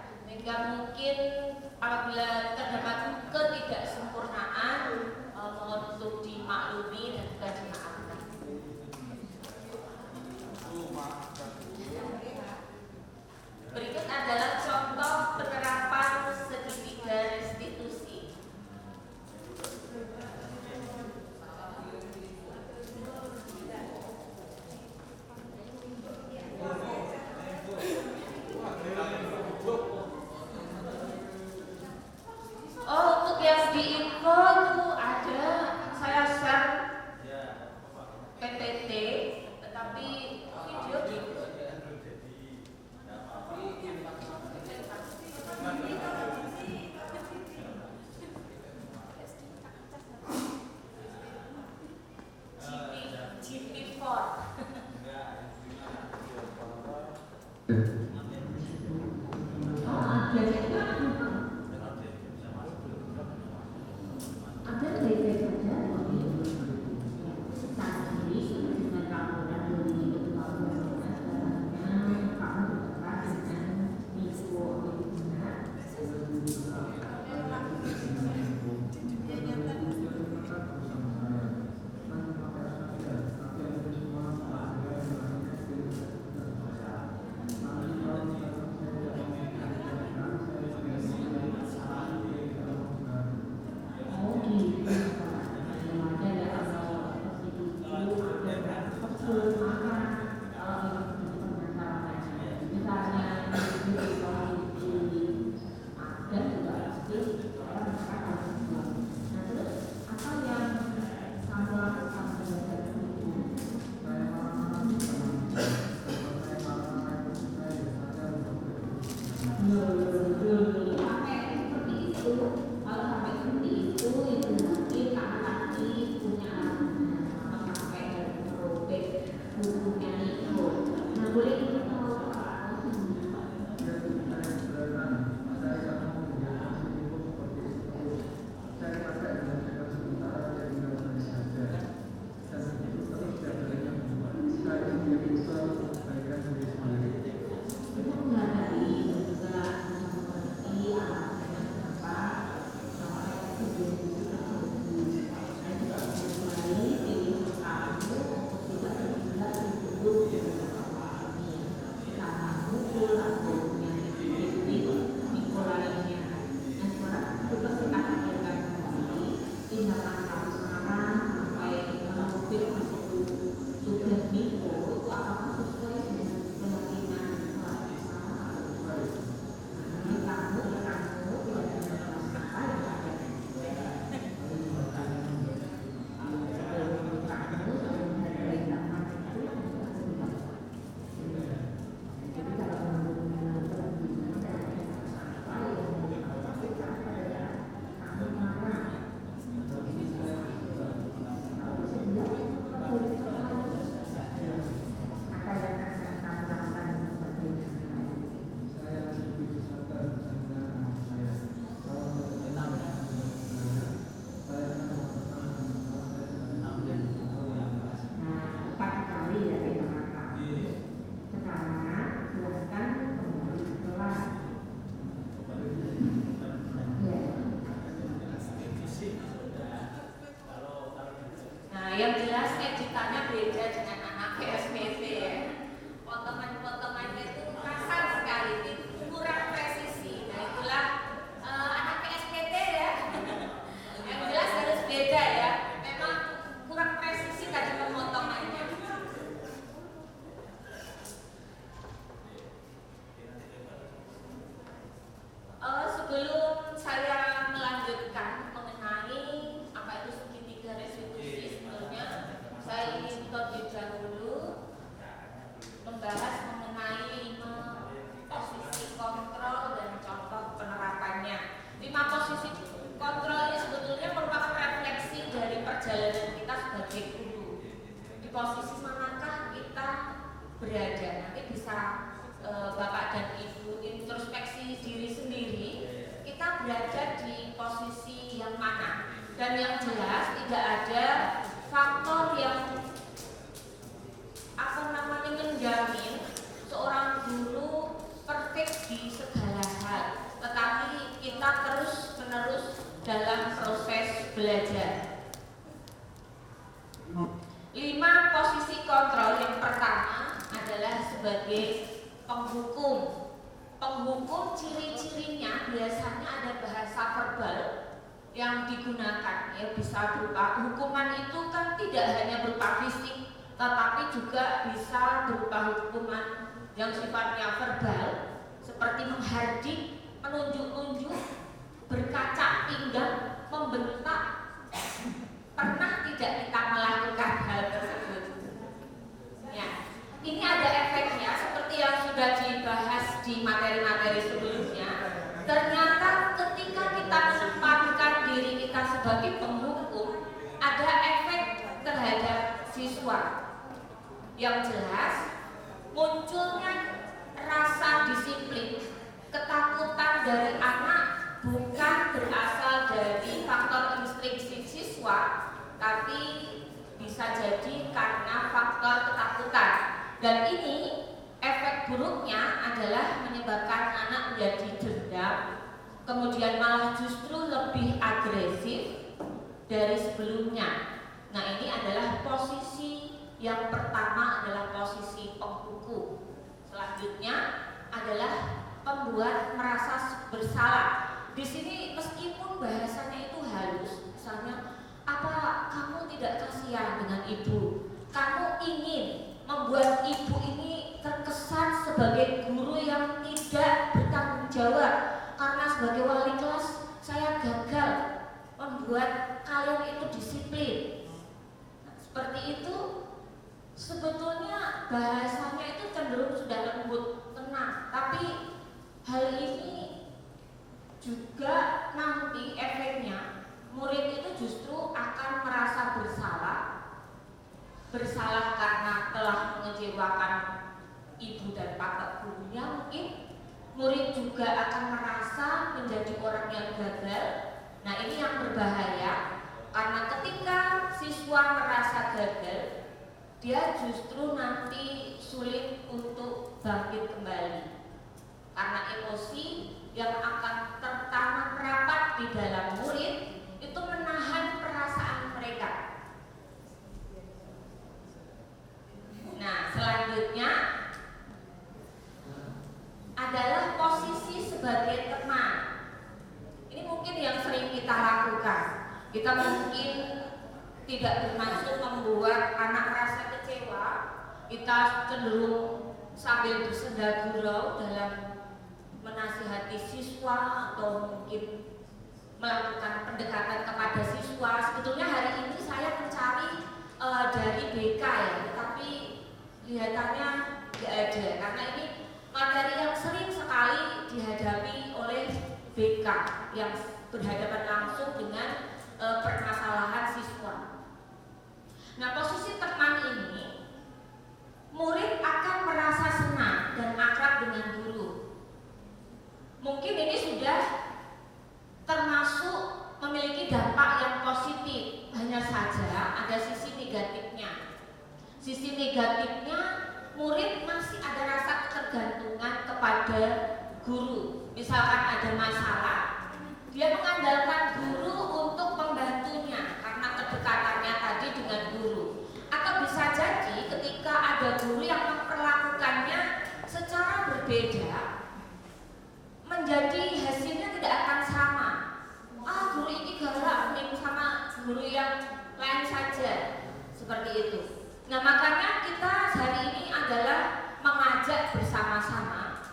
Yang jelas ejutannya beda dengan anak PSBB ya. Potongan-potongannya itu kasar sekali, kurang presisi. Nah itulah anak PSBB ya. Yang jelas harus beda ya. Memang kurang presisi tadi pemotongannya. Sebelum saya melanjutkan mengenai apa itu segitiga restitusi, sebetulnya saya ingin terlebih dahulu membahas mengenai 5 posisi kontrol dan contoh penerapannya. 5 posisi kontrol ini sebetulnya merupakan refleksi dari perjalanan kita sebagai guru. Di posisi manakah kita berada? Nanti bisa Bapak dan Ibu introspeksi diri sendiri, kita berada di posisi yang mana. Dan yang jelas tidak ada faktor yang menjamin seorang guru perfect di segala hal, tetapi kita terus menerus dalam proses belajar. 5 posisi kontrol. Yang pertama adalah sebagai penghukum. Penghukum ciri-cirinya biasanya ada bahasa verbal yang digunakan, ya bisa berupa hukuman itu kan tidak hanya berupa fisik, tetapi juga bisa berupa hukuman yang sifatnya verbal seperti menghardik, menunjuk-nunjuk, berkaca pinggang, membentak. Pernah tidak kita melakukan hal tersebut? Ya, ini ada efeknya seperti yang sudah dibahas di materi-materi sebelumnya. Ternyata ketika kita menempatkan diri kita sebagai penghukum, ada efek terhadap siswa. Yang jelas munculnya rasa disiplin, ketakutan dari anak bukan berasal dari faktor instruksi siswa, tapi bisa jadi karena faktor ketakutan. Dan ini efek buruknya adalah menyebabkan anak menjadi dendam, kemudian malah justru lebih agresif dari sebelumnya. Nah, ini adalah posisi yang pertama, adalah posisi penghukum. Selanjutnya adalah pembuat merasa bersalah. Di sini meskipun bahasanya itu halus, misalnya, apa kamu tidak kasihan dengan ibu? Kamu ingin membuat ibu ini terkesan sebagai guru yang tidak bertanggung jawab, karena sebagai wali kelas saya gagal membuat kalian itu disiplin. Nah, seperti itu sebetulnya bahasanya itu cenderung sudah lembut, tenang, tapi hal ini juga nanti efeknya murid itu justru akan merasa bersalah karena telah mengecewakan ibu dan bapak gurunya. Mungkin murid juga akan merasa menjadi orang yang gagal. Nah, ini yang berbahaya, karena ketika siswa merasa gagal, dia justru nanti sulit untuk bangkit kembali, karena emosi yang akan tertanam rapat di dalam murid itu menahan perasaan mereka. Nah, selanjutnya adalah posisi sebagai teman. Ini mungkin yang sering kita lakukan. Kita mungkin tidak bermaksud membuat anak merasa kecewa. Kita cenderung sambil bersenda gurau dalam menasihati siswa atau mungkin melakukan pendekatan kepada siswa. Sebetulnya hari ini saya mencari dari BK ya, tapi kelihatannya tidak ada, karena ini materi yang sering sekali dihadapi oleh BK yang berhadapan langsung dengan permasalahan siswa. Nah, posisi teman ini, murid akan merasa senang dan akrab dengan guru. Mungkin ini sudah termasuk memiliki dampak yang positif, hanya saja ada sisi negatifnya. Sisi negatifnya, murid masih ada rasa ketergantungan kepada guru. Misalkan ada masalah, dia mengandalkan guru untuk membantunya karena kedekatannya tadi dengan guru. Atau bisa jadi ketika ada guru yang memperlakukannya secara berbeda, menjadi hasilnya tidak akan sama. Guru ini galak sama guru yang lain saja, seperti itu. Nah, makanya kita hari ini adalah mengajak bersama-sama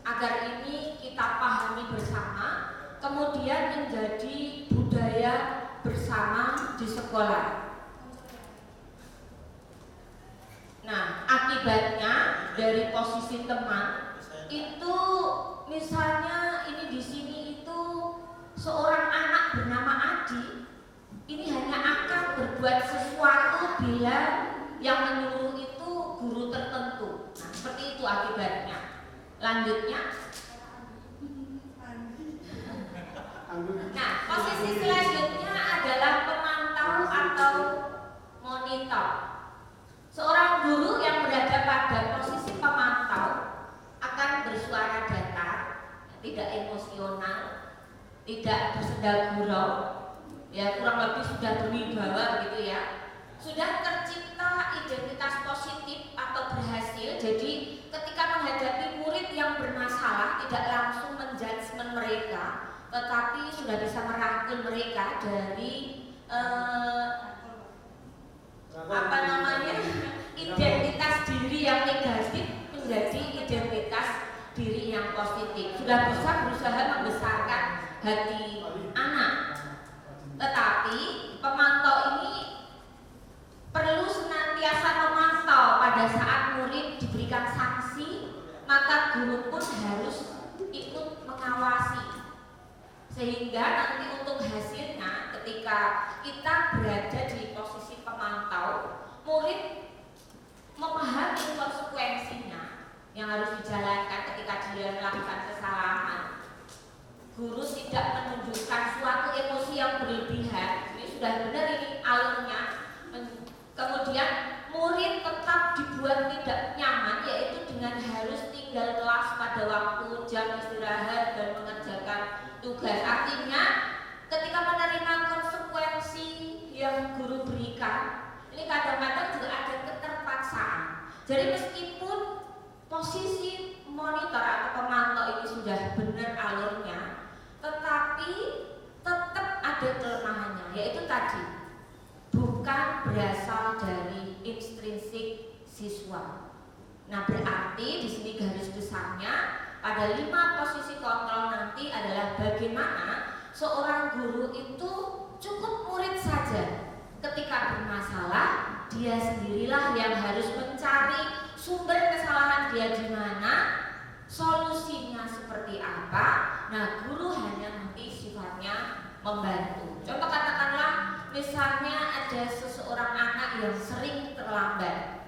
agar ini kita pahami bersama, kemudian menjadi budaya bersama di sekolah. Nah, akibatnya dari posisi teman itu, misalnya ini di sini itu seorang anak bernama Adi, ini hanya akan berbuat sesuatu bila yang menyuruh itu guru tertentu. Nah, seperti itu akibatnya. Lanjutnya. Nah, posisi selanjutnya adalah pemantau atau monitor. Seorang guru yang berada pada posisi pemantau akan bersuara datar, tidak emosional, tidak bersenda gurau, ya kurang lebih sudah berwibawa gitu ya. Sudah tercipta identitas positif atau berhasil. Jadi ketika menghadapi murid yang bermasalah, tidak langsung menjudgment mereka, tetapi sudah bisa merangkul mereka dari identitas diri yang negatif menjadi identitas diri yang positif. Sudah bisa berusaha membesarkan hati anak. Tetapi pemantau ini perlu senantiasa memantau. Pada saat murid diberikan sanksi, maka guru pun harus ikut mengawasi, sehingga nanti untuk hasilnya ketika kita berada di posisi pemantau, murid memahami konsekuensinya yang harus dijalankan dibuat tidak nyaman, yaitu dengan harus tinggal kelas pada waktu jam istirahat dan mengerjakan tugas. Artinya ketika menerima konsekuensi yang guru berikan, ini kadang-kadang juga ada keterpaksaan. Jadi meskipun posisi monitor atau pemantau ini sudah benar alurnya, tetapi tetap ada kelemahannya, yaitu tadi bukan berasal dari intrinsik siswa. Nah, berarti di sini garis besarnya pada 5 posisi kontrol nanti adalah bagaimana seorang guru itu cukup murid saja. Ketika bermasalah, dia sendirilah yang harus mencari sumber kesalahan dia di mana, solusinya seperti apa. Nah, guru hanya nanti sifatnya membantu. Contoh katakanlah, misalnya ada seseorang anak yang sering terlambat.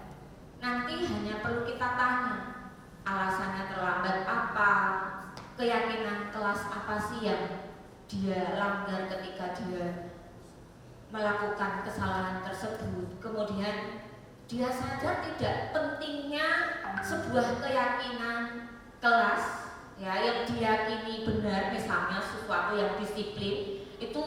Nanti hanya perlu kita tanya, alasannya terlambat apa, keyakinan kelas apa sih yang dia langgar ketika dia melakukan kesalahan tersebut. Kemudian dia sadar tidak pentingnya sebuah keyakinan kelas ya yang diyakini benar, misalnya sesuatu yang disiplin itu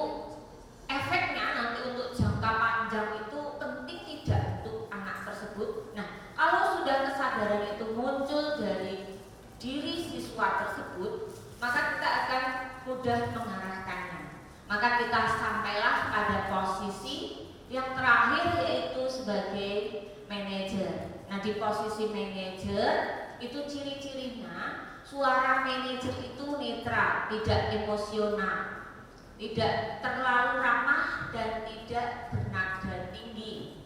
efeknya nanti untuk jangka panjang itu penting tidak untuk anak tersebut. Nah, kalau sudah kesadaran itu muncul dari diri siswa tersebut, maka kita akan mudah mengarahkannya. Maka kita sampailah pada posisi yang terakhir, yaitu sebagai manajer. Nah, di posisi manajer itu ciri-cirinya suara manajer itu netral, tidak emosional, tidak terlalu ramah dan tidak bernada tinggi.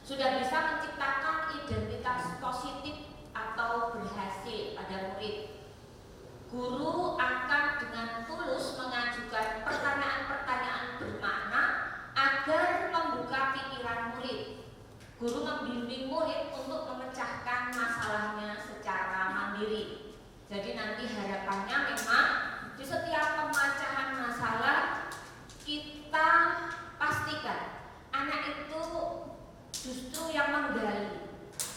Sudah bisa menciptakan identitas positif atau berhasil pada murid. Guru akan dengan tulus mengajukan pertanyaan-pertanyaan bermakna agar membuka pikiran murid. Guru membimbing murid untuk memecahkan masalahnya secara mandiri. Jadi nanti harapannya memang di setiap pemecahan masalah kita pastikan anak itu justru yang menggali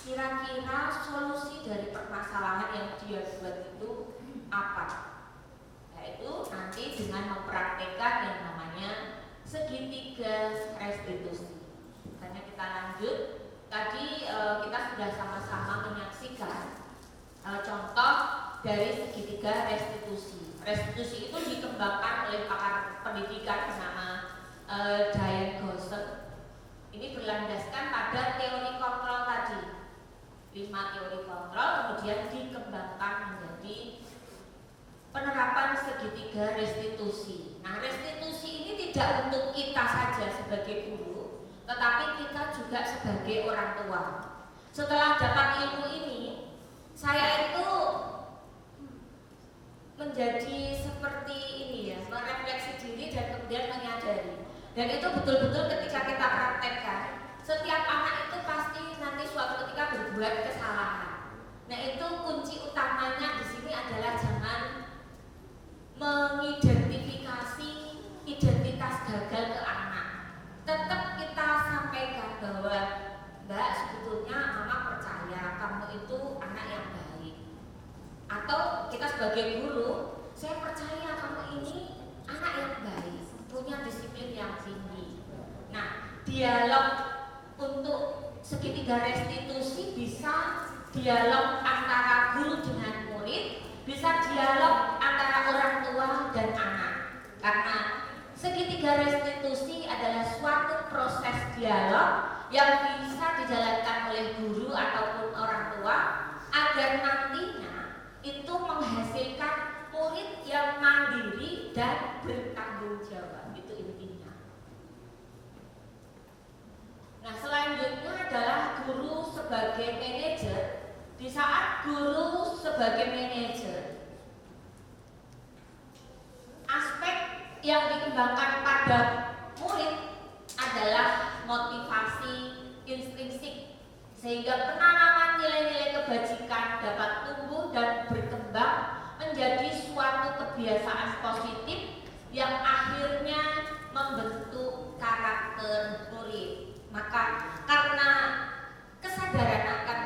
kira-kira solusi dari permasalahan yang dia buat itu apa. Yaitu nanti dengan mempraktekkan yang namanya segitiga restitusi. Makanya kita lanjut. Tadi kita sudah sama-sama menyaksikan contoh dari segitiga restitusi. Restitusi itu dikembangkan oleh pakar pendidikan bernama Diane Gosset. Ini berlandaskan pada teori kontrol tadi. 5 teori kontrol kemudian dikembangkan menjadi penerapan segitiga restitusi. Nah, restitusi ini tidak untuk kita saja sebagai guru, tetapi kita juga sebagai orang tua. Setelah dapat ilmu ini, saya itu menjadi seperti ini ya, merefleksi diri dan kemudian menyadari. Dan itu betul-betul ketika kita praktekkan, setiap anak itu pasti nanti suatu ketika berbuat kesalahan. Nah, itu kunci utamanya di sini adalah jangan mengidentifikasi identitas gagal ke anak. Tetap kita sampaikan bahwa Mbak, sebetulnya mama percaya kamu itu anak yang baik. Atau kita sebagai guru, saya percaya kamu ini anak yang baik, punya disiplin yang tinggi. Nah, dialog untuk segitiga restitusi bisa dialog antara guru dengan murid, bisa dialog antara orang tua dan anak. Karena segitiga restitusi adalah suatu proses dialog yang bisa dijalankan oleh guru ataupun orang tua agar nantinya itu menghasilkan murid yang mandiri dan bertanggung jawab. Itu intinya. Nah, selanjutnya adalah guru sebagai manajer. Di saat guru sebagai manajer, aspek yang dikembangkan pada murid adalah motivasi intrinsik, sehingga penanaman nilai-nilai kebajikan dapat tumbuh dan berkembang menjadi suatu kebiasaan positif yang akhirnya membentuk karakter murid. Maka karena kesadaran akan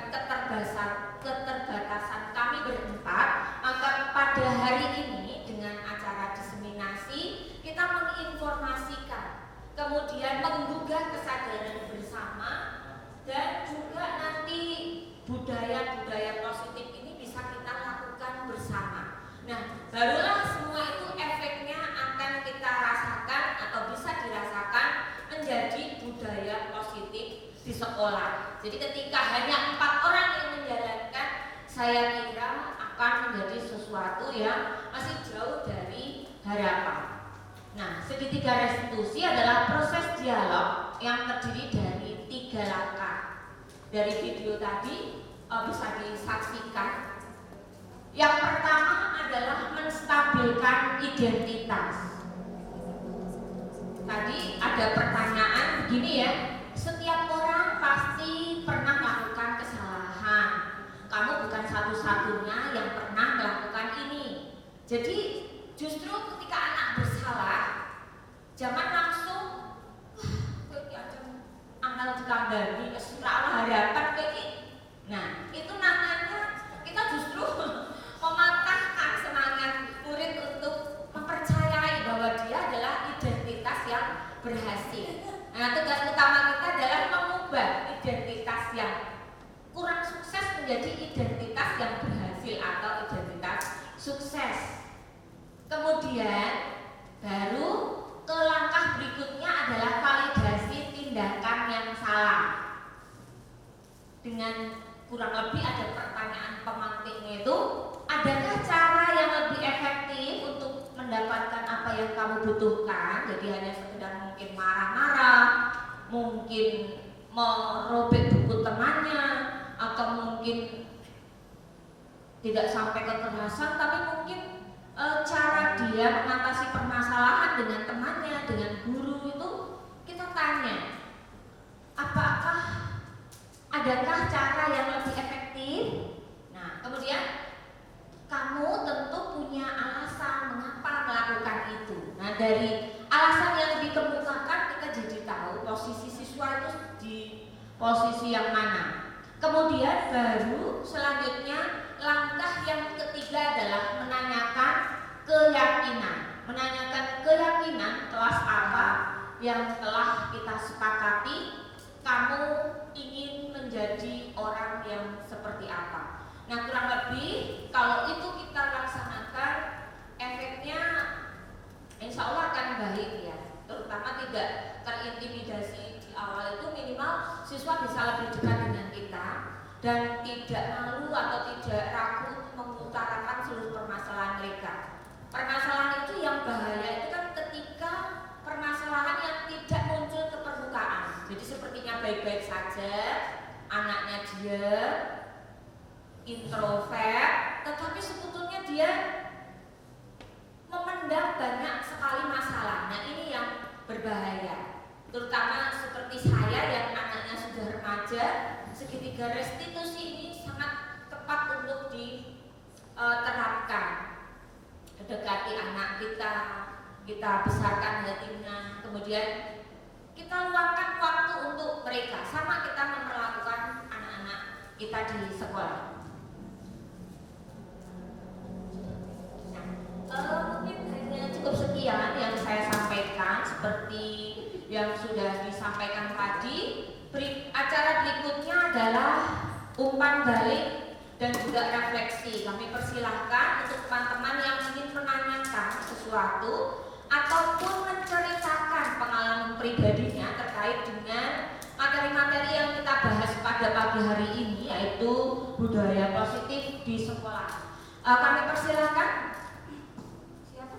ketika hanya 4 orang yang menjalankan, saya kira akan menjadi sesuatu yang masih jauh dari harapan. Nah, segitiga restitusi adalah proses dialog yang terdiri dari 3 langkah. Dari video tadi bisa disaksikan. Yang pertama adalah menstabilkan identitas. Tadi ada pertanyaan begini ya, setiap orang pasti pernah melakukan kesalahan. Kamu bukan satu-satunya yang pernah melakukan ini. Jadi justru ketika anak bersalah, jangan langsung anggal dikandani, salah harapan kayak. Nah, itu namanya kita justru mematahkan semangat murid untuk mempercayai bahwa dia adalah identitas yang berhasil. Nah, tugas utama kita adalah mengubah identitas yang kurang sukses menjadi identitas yang berhasil atau identitas sukses. Kemudian baru ke langkah berikutnya adalah validasi tindakan yang salah. Dengan kurang lebih ada pertanyaan pemantiknya itu, adakah cara yang lebih efektif untuk mendapatkan apa yang kamu butuhkan? Jadi hanya sekedar mungkin marah-marah, mungkin merobek buku temannya, atau mungkin tidak sampai kekerasan, tapi mungkin cara dia mengatasi permasalahan dengan temannya, dengan guru itu kita tanya, apakah adakah cara yang lebih efektif? Nah, kemudian kamu tentu punya alasan mengapa melakukan itu. Nah, dari alasan yang dikemukakan kita jadi tahu posisi siswa itu di posisi yang mana. Kemudian baru selanjutnya langkah yang ketiga adalah menanyakan keyakinan. Menanyakan keyakinan kelas apa yang telah kita sepakati kamu ingin menjadi orang yang seperti apa. Nah, kurang lebih kalau itu kita laksanakan, efeknya insya Allah akan baik ya. Terutama tidak terintimidasi di awal itu, minimal siswa bisa lebih dekat dengan kita dan tidak malu atau tidak ragu untuk mengutarakan seluruh permasalahan mereka. Permasalahan itu yang bahaya itu kan ketika permasalahan yang tidak muncul ke permukaan. Jadi sepertinya baik-baik saja, anaknya dia introvert, tetapi sebetulnya dia memendam banyak sekali masalah. Nah, ini yang berbahaya. Terutama seperti saya yang anaknya sudah remaja, segitiga restitusi ini sangat tepat untuk diterapkan. Dekati anak kita besarkan hatinya, kemudian kita luangkan waktu untuk mereka, sama kita memperlakukan anak-anak kita di sekolah. Mungkin hanya cukup sekian yang saya sampaikan, seperti yang sudah disampaikan tadi. Acara berikutnya adalah umpan balik dan juga refleksi. Kami persilahkan untuk teman-teman yang ingin menanyakan sesuatu ataupun menceritakan pengalaman pribadinya terkait dengan materi-materi yang kita bahas pada pagi hari ini, yaitu budaya positif di sekolah. Kami persilahkan. Siapa?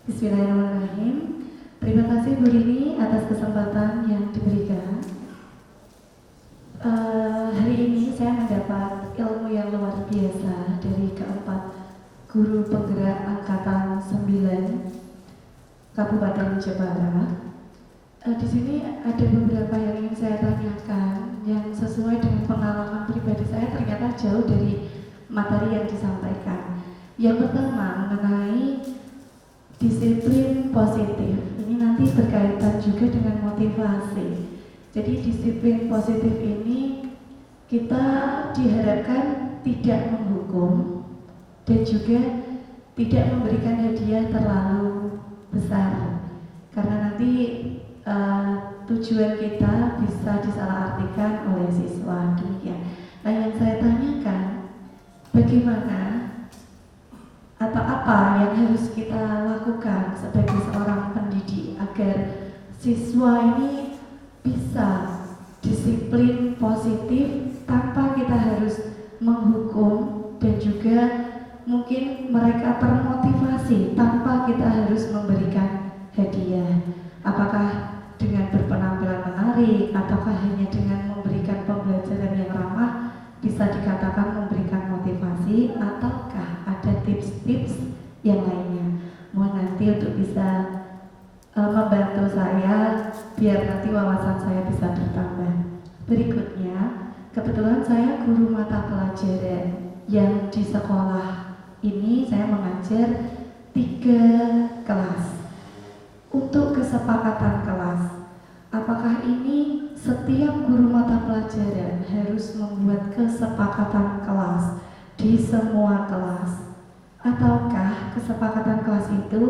Bismillahirrahmanirrahim. Terima kasih Bu Rini atas kesempatan yang diberikan. Hari ini saya mendapat ilmu yang luar biasa dari keempat guru penggerak angkatan 9 Kabupaten Jepara. Di sini ada beberapa yang ingin saya tanyakan yang sesuai dengan pengalaman pribadi saya, ternyata jauh dari materi yang disampaikan. Yang pertama mengenai disiplin positif. Ini nanti berkaitan juga dengan motivasi. Jadi disiplin positif ini kita diharapkan tidak menghukum dan juga tidak memberikan hadiah terlalu besar, karena nanti tujuan kita bisa disalahartikan oleh siswa. Demikian. Nah, yang saya tanyakan, bagaimana atau apa yang harus kita lakukan sebagai seorang pendidik agar siswa ini bisa disiplin positif tanpa kita harus menghukum, dan juga mungkin mereka termotivasi tanpa kita harus memberikan hadiah. Apakah dengan berpenampilan menarik ataukah hanya dengan memberikan pembelajaran yang ramah bisa dikatakan memberikan motivasi, ataukah ada tips-tips yang lainnya? Mohon nanti untuk bisa membantu saya biar nanti wawasan saya bisa bertambah. Berikutnya, kebetulan saya guru mata pelajaran yang di sekolah ini saya mengajar 3 kelas. Untuk kesepakatan kelas, apakah ini setiap guru mata pelajaran harus membuat kesepakatan kelas di semua kelas, ataukah kesepakatan kelas itu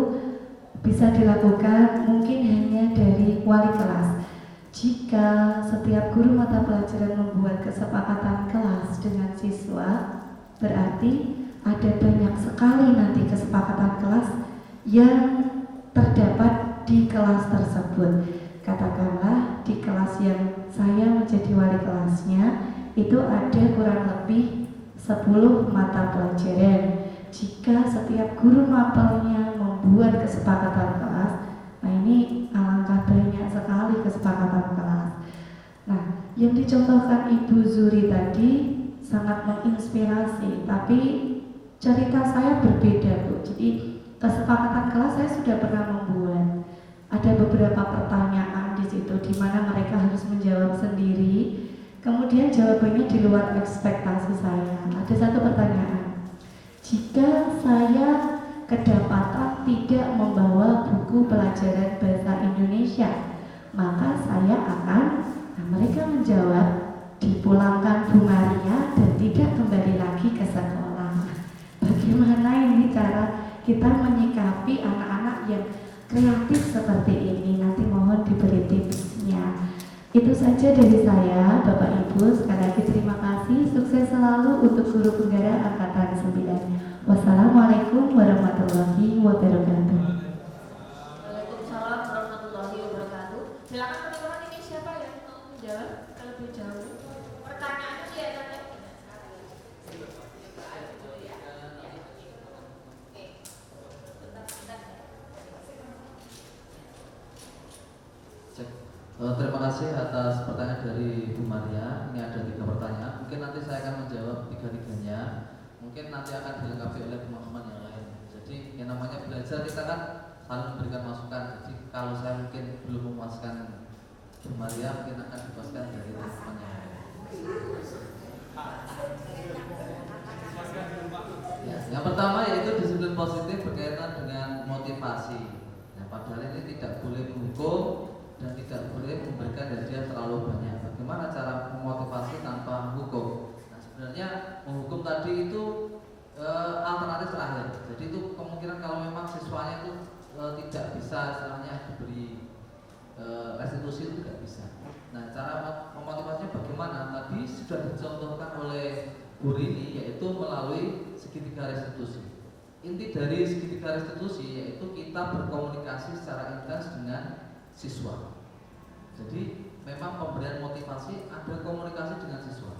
bisa dilakukan mungkin hanya dari wali kelas? Jika setiap guru mata pelajaran membuat kesepakatan kelas dengan siswa, berarti ada banyak sekali nanti kesepakatan kelas yang terdapat di kelas tersebut. Katakanlah di kelas yang saya menjadi wali kelasnya itu ada kurang lebih 10 mata pelajaran. Jika setiap guru mapelnya membuat kesepakatan kelas, nah ini alangkah banyak sekali kesepakatan kelas. Nah, yang dicontohkan Ibu Zuri tadi sangat menginspirasi, tapi cerita saya berbeda, Bu. Jadi kesepakatan kelas saya sudah pernah membuat. Ada beberapa pertanyaan di situ di mana mereka harus menjawab sendiri. Kemudian jawabannya di luar ekspektasi saya. Ada satu pertanyaan. Jika saya kedapatan tidak membawa buku pelajaran bahasa Indonesia, maka saya akan, nah mereka menjawab, dipulangkan Bu Maria dan tidak kembali lagi ke sekolah. Bagaimana ini cara kita menyikapi anak-anak yang kreatif seperti ini? Nanti mohon diberi tipsnya. Itu saja dari saya, Bapak Ibu. Sekali lagi terima kasih. Sukses selalu untuk guru penggara angkatan 9. Wassalamualaikum warahmatullahi wabarakatuh. Waalaikumsalam warahmatullahi wabarakatuh. Silakan teman-teman, ini siapa yang mau menjawab terlebih dahulu? Pertanyaannya kelihatannya Terima kasih atas pertanyaan dari Bu Maria. Ini ada 3 pertanyaan. Mungkin nanti saya akan menjawab 3-tiganya. Mungkin nanti akan dilengkapi oleh teman-teman yang lain. Jadi yang namanya belajar kita kan saling memberikan masukan. Jadi kalau saya mungkin belum memuaskan Bu Maria, mungkin akan dipuaskan dari teman-teman yang lain. Ya, yang pertama yaitu disiplin positif berkaitan dengan motivasi. Nah, padahal ini tidak boleh menghukum dan tidak boleh memberikan hadiah terlalu banyak. Bagaimana cara memotivasi tanpa menghukum? Nah, sebenarnya menghukum tadi itu alternatif terakhir. Jadi itu kemungkinan kalau memang siswanya itu tidak bisa istilahnya diberi restitusi, itu tidak bisa. Nah, cara memotivasinya bagaimana? Tadi sudah dicontohkan oleh Bu Rini, yaitu melalui segitiga restitusi. Inti dari segitiga restitusi yaitu kita berkomunikasi secara intens dengan siswa. Jadi memang pemberian motivasi ada komunikasi dengan siswa.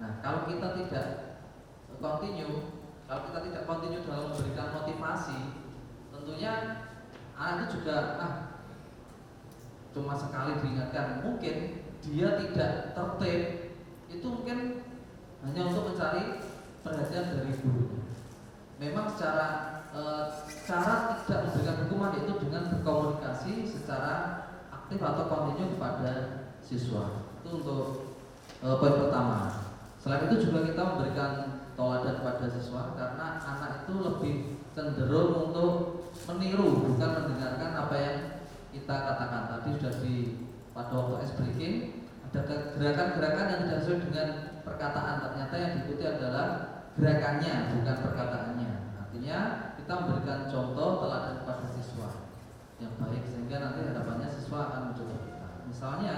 Nah, kalau kita tidak continue dalam memberikan motivasi, tentunya anak itu juga cuma sekali diingatkan, mungkin dia tidak tertib, itu mungkin hanya untuk mencari perhatian dari gurunya. Memang secara cara tidak memberikan hukuman yaitu dengan berkomunikasi secara aktif atau kontinu kepada siswa. Itu untuk poin pertama. Selain itu juga kita memberikan teladan kepada siswa, karena anak itu lebih cenderung untuk meniru, bukan mendengarkan apa yang kita katakan. Tadi sudah pada waktu ice breaking ada gerakan-gerakan yang tidak sesuai dengan perkataan, ternyata yang diikuti adalah gerakannya, bukan perkataannya. Artinya kita memberikan contoh teladan kepada siswa yang baik, sehingga nanti harapannya siswa akan mencoba kita. Misalnya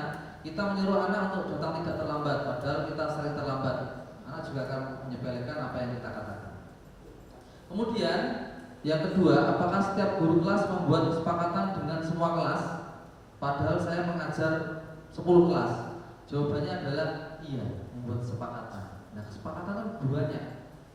kita menyuruh anak untuk datang tidak terlambat, padahal kita sering terlambat. Anak juga akan menyepelekan apa yang kita katakan. Kemudian yang kedua, apakah setiap guru kelas membuat kesepakatan dengan semua kelas? Padahal saya mengajar 10 kelas. Jawabannya adalah iya, membuat kesepakatan. Nah, kesepakatan kan banyak.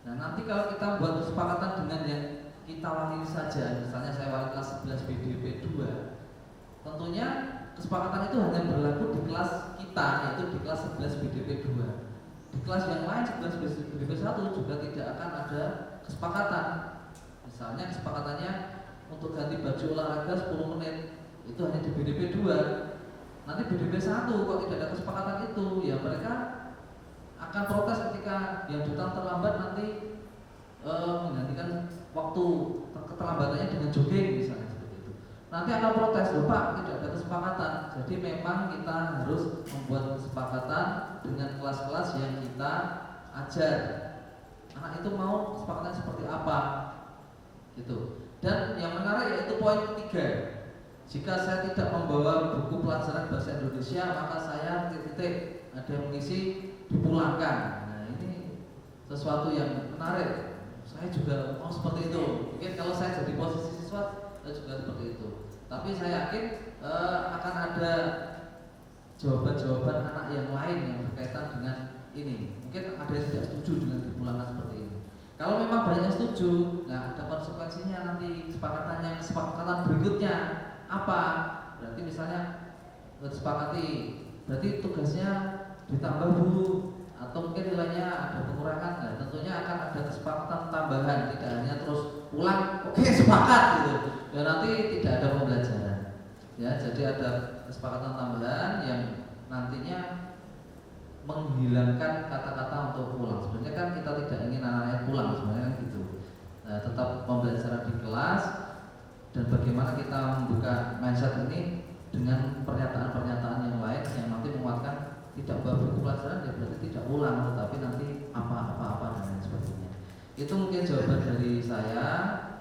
Nah, nanti kalau kita buat kesepakatan dengan yang kita wakili saja, misalnya saya wakili kelas 11 BDP 2, tentunya kesepakatan itu hanya berlaku di kelas kita, yaitu di kelas 11 BDP 2. Di kelas yang lain 11 BDP 1 juga tidak akan ada kesepakatan. Misalnya kesepakatannya untuk ganti baju olahraga 10 menit, itu hanya di BDP 2. Nanti BDP 1 kok tidak ada kesepakatan itu, ya mereka akan protes ketika yang datang terlambat nanti menggantikan waktu keterlambatannya dengan jogging misalnya seperti itu. Nanti akan protes, loh Pak, tidak ada kesepakatan. Jadi memang kita harus membuat kesepakatan dengan kelas-kelas yang kita ajar. Anak itu mau kesepakatan seperti apa, gitu. Dan yang menarik yaitu poin ketiga. Jika saya tidak membawa buku pelajaran bahasa Indonesia, maka saya titik ada yang mengisi dipulangkan. Nah, ini sesuatu yang menarik. Saya juga mau seperti itu. Mungkin kalau saya jadi posisi siswa, saya juga seperti itu. Tapi saya yakin akan ada jawaban-jawaban anak yang lain yang berkaitan dengan ini. Mungkin ada yang tidak setuju dengan dipulangkan seperti ini. Kalau memang banyak yang setuju, nah ada konsekuensinya nanti kesepakatan berikutnya apa? Berarti misalnya disepakati, berarti tugasnya ditambah dulu atau mungkin nilainya ada pengurangan. Nah, tentunya akan ada kesepakatan tambahan, tidak hanya terus pulang oke sepakat gitu. Dan nanti tidak ada pembelajaran. Ya, jadi ada kesepakatan tambahan yang nantinya menghilangkan kata-kata untuk pulang. Sebenarnya kan kita tidak ingin anak-anaknya pulang sebenarnya kan gitu. Nah, tetap pembelajaran di kelas dan bagaimana kita membuka mindset ini dengan pernyataan-pernyataan yang lain yang nanti menguatkan tidak bawa buku pelajaran ya berarti tidak ulang, tetapi nanti apa-apa dan lain sebagainya. Itu mungkin jawaban dari saya,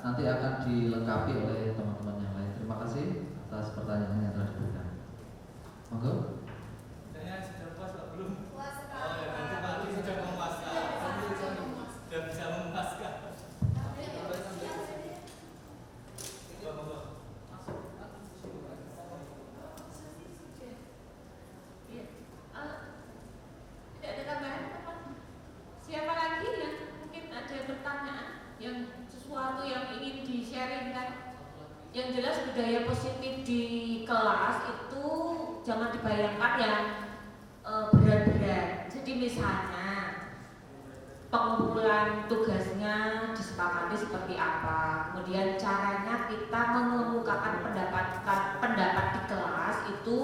nanti akan dilengkapi oleh teman-teman yang lain. Terima kasih atas pertanyaan yang telah diberikan. Monggo. Saya sudah puas Pak belum? Puas sekali. Oh, nanti Pak sudah memuaskan. Sudah bisa memuaskan. Tidak ada tambahan apa? Siapa lagi yang mungkin ada pertanyaan yang sesuatu yang ingin di-sharingkan? Yang jelas budaya positif di kelas itu jangan dibayangkan yang berat-berat. Jadi misalnya pengumpulan tugasnya disepakati seperti apa, kemudian caranya kita mengemukakan pendapat di kelas itu